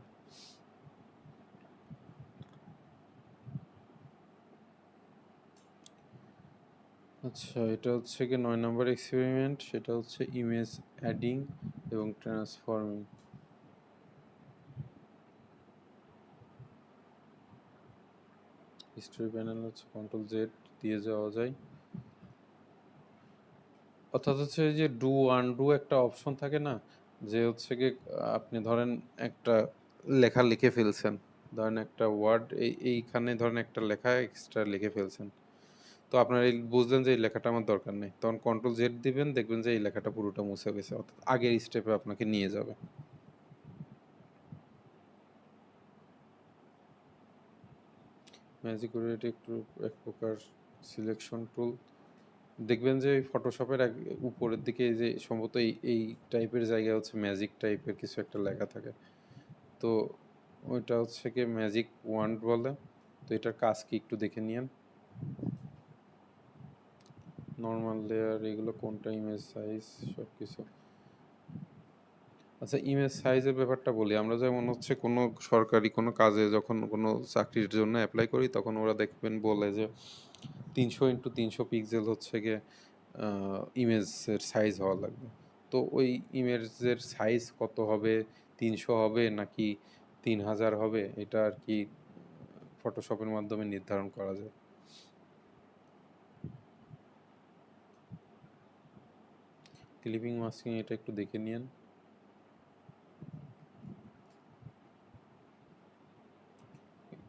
আচ্ছা, এটা হচ্ছে কি 9 নম্বর এক্সপেরিমেন্ট, সেটা হচ্ছে ইমেজ অ্যাডিং এবং ট্রান্সফর্মিং। হিস্টরি প্যানেল হচ্ছে কন্ট্রোল জেড দিয়ে যাওয়া যায়। অর্থাৎ হচ্ছে এই যে ডু আনডু একটা অপশন থাকে না, যে হচ্ছে কি আপনি ধরেন একটা লেখা লিখে ফেলছেন, ধরেন একটা ওয়ার্ড এইখানে ধরেন একটা লেখা এক্সট্রা লিখে ফেলছেন, তো আপনার এই বুঝলেন যে এই লেখাটা আমার দরকার নেই, তখন কন্ট্রোল জেড দিবেন, দেখবেন যে এই লেখাটা পুরোটা মুছে গেছে, অর্থাৎ আগের স্টেপে আপনাকে নিয়ে যাবে। ম্যাজিক ওরিয়েন্টেড একটু এক প্রকার সিলেকশন টুল। দেখবেন যে ফটোশপের উপরের দিকে এই যে সম্ভবত এই টাইপের জায়গায় হচ্ছে ম্যাজিক টাইপের কিছু একটা লেখা থাকে, তো ওইটা হচ্ছে কি ম্যাজিক ওয়ান্ড বলে। তো এটার কাজ কি একটু দেখে নিয়েন। নর্মাল লেয়ার, এগুলো কোনটা, ইমেজ সাইজ, সব কিছু। আচ্ছা, ইমেজ সাইজের ব্যাপারটা বলি। আমরা যেমন হচ্ছে কোনো সরকারি কোনো কাজে যখন কোনো চাকরির জন্য অ্যাপ্লাই করি, তখন ওরা দেখবেন বলে যে 300x300 পিক্সেল হচ্ছে গিয়ে ইমেজের সাইজ হওয়া লাগবে। তো ওই ইমেজের সাইজ কত হবে, 300 হবে নাকি 3000 হবে, এটা আর কি ফটোশপের মাধ্যমে নির্ধারণ করা যায়। ক্লিপিং মাস্কিং, এটা একটু দেখে নিন।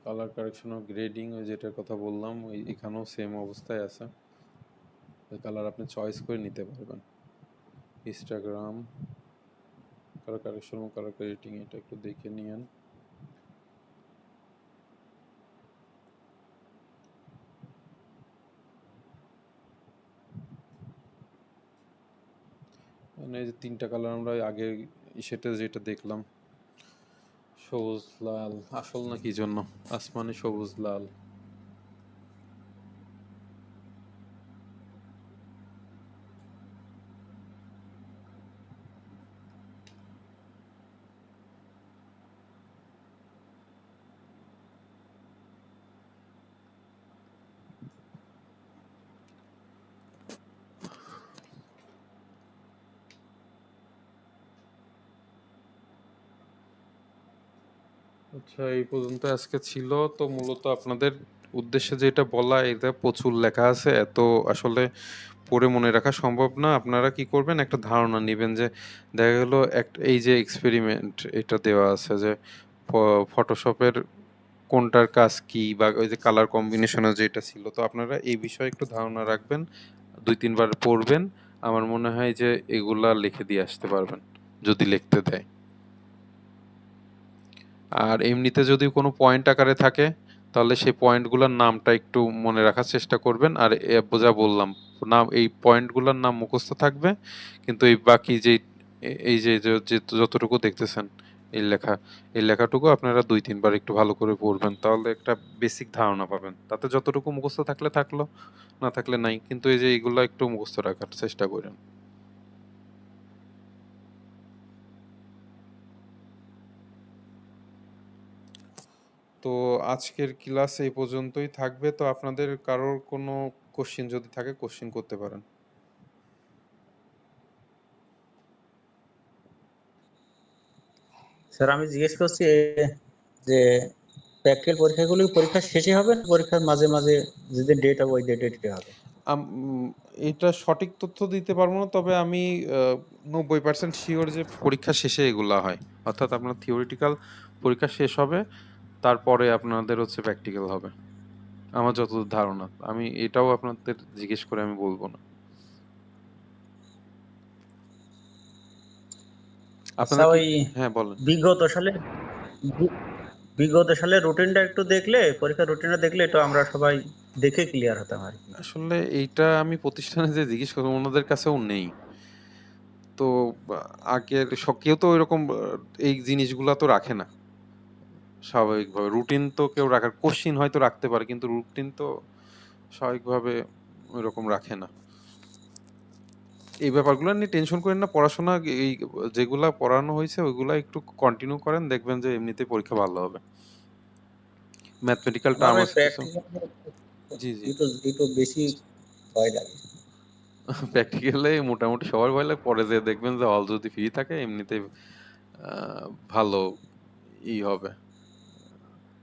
কালার কারেকশন ও গ্রেডিং, ওই যেটার কথা বললাম, ওই এখানেও সেম অবস্থায় আছে, ওই কালার আপনি চয়েস করে নিতে পারবেন। ইনস্টাগ্রাম কালার কারেকশন ও কালার গ্রেডিং, এটা একটু দেখে নিন। মানে এই যে 3টা কালার আমরা আগে সেটা যেটা দেখলাম, সবুজ লাল, আসল না কি জন্য, আসমানি সবুজ লাল। আচ্ছা, এই পর্যন্ত আজকে ছিল। তো মূলত আপনাদের উদ্দেশ্যে যেটা বলা, এটা প্রচুর লেখা আছে, এত আসলে পড়ে মনে রাখা সম্ভব না। আপনারা কি করবেন, একটা ধারণা নেবেন যে দেখা গেল এই যে এক্সপেরিমেন্ট এটা দেওয়া আছে যে ফটোশপের কোনটার কাজ কি, বা ওই যে কালার কম্বিনেশনে যেটা ছিল, তো আপনারা এই বিষয়ে একটু ধারণা রাখবেন, 2-3 বার পড়বেন। আমার মনে হয় যে এগুলা লিখে দিয়ে আসতে পারবেন যদি লিখতে দেয়। আর এমনিতে যদি কোনো পয়েন্ট আকারে থাকে, তাহলে সেই পয়েন্টগুলোর নামটা একটু মনে রাখার চেষ্টা করবেন। আর যা বললাম, নাম, এই পয়েন্টগুলোর নাম মুখস্থ থাকবে, কিন্তু এই বাকি যে এই যে যতটুকু দেখতেছেন এই লেখা, এই লেখাটুকু আপনারা 2-3 বার একটু ভালো করে পড়বেন, তাহলে একটা বেসিক ধারণা পাবেন। তাতে যতটুকু মুখস্থ থাকলে থাকলো, না থাকলে নাই, কিন্তু এই যে এইগুলো একটু মুখস্থ রাখার চেষ্টা করেন। তো আজকের ক্লাস এই পর্যন্তই থাকবে। তো আপনাদের কারোর কোনো কোশ্চেন যদি থাকে, কোশ্চেন করতে পারেন। স্যার আমি জিজ্ঞেস করছি যে প্র্যাকটিক্যাল পরীক্ষাগুলো কি পরীক্ষার শেষে হবে না পরীক্ষার মাঝে মাঝে যেদিন ডেট হবে ওই ডেটে হবে? এটা সঠিক তথ্য দিতে পারবো না, তবে আমি 90% শিওর যে পরীক্ষা শেষে এগুলা হয়। অর্থাৎ আপনার থিওরিটিক্যাল পরীক্ষা শেষ হবে, তারপরে আপনাদের হচ্ছে প্র্যাকটিক্যাল হবে, আমার যতদূর ধারণা। আমি এটাও আপনাদের জিজ্ঞেস করে আমি বলবো না। আচ্ছা, আপনাদের কি, ওই হ্যাঁ বলেন। বিগত সালে বি- বিগত সালে রুটিনটা একটু দেখলে, পরীক্ষার রুটিনটা দেখলে তো আমরা সবাই দেখে ক্লিয়ার হতাম আর কি। আসলে এইটা আমি প্রতিষ্ঠানে যে জিজ্ঞেস করবো, ওনাদের কাছেও নেই। তো আগের কেউ তো ওইরকম এই জিনিসগুলা তো রাখে না স্বাভাবিকভাবে। রুটিন তো কেউ রাখার, কোশ্চিন হয়তো রাখতে পারে, কিন্তু রুটিন তো স্বাভাবিকভাবে ওইরকম রাখে না। এই ব্যাপারগুলো নিয়ে টেনশন করেন না। পড়াশোনা এই যেগুলা পড়ানো হয়েছে ওইগুলা একটু কন্টিনিউ করেন, দেখবেন যে এমনিতেই পরীক্ষা ভালো হবে। ম্যাথমেটিক্যাল আমার টার্ম ওই আছে কিছু। প্র্যাকটিক্যাল জি, জি। একটু বেশি ভয় লাগে। প্র্যাকটিক্যালে মোটামুটি সবার ভয় লাগে। পরে যেয়ে দেখবেন যে হল যদি ফ্রি থাকে এমনিতেই আ ভালো হবে।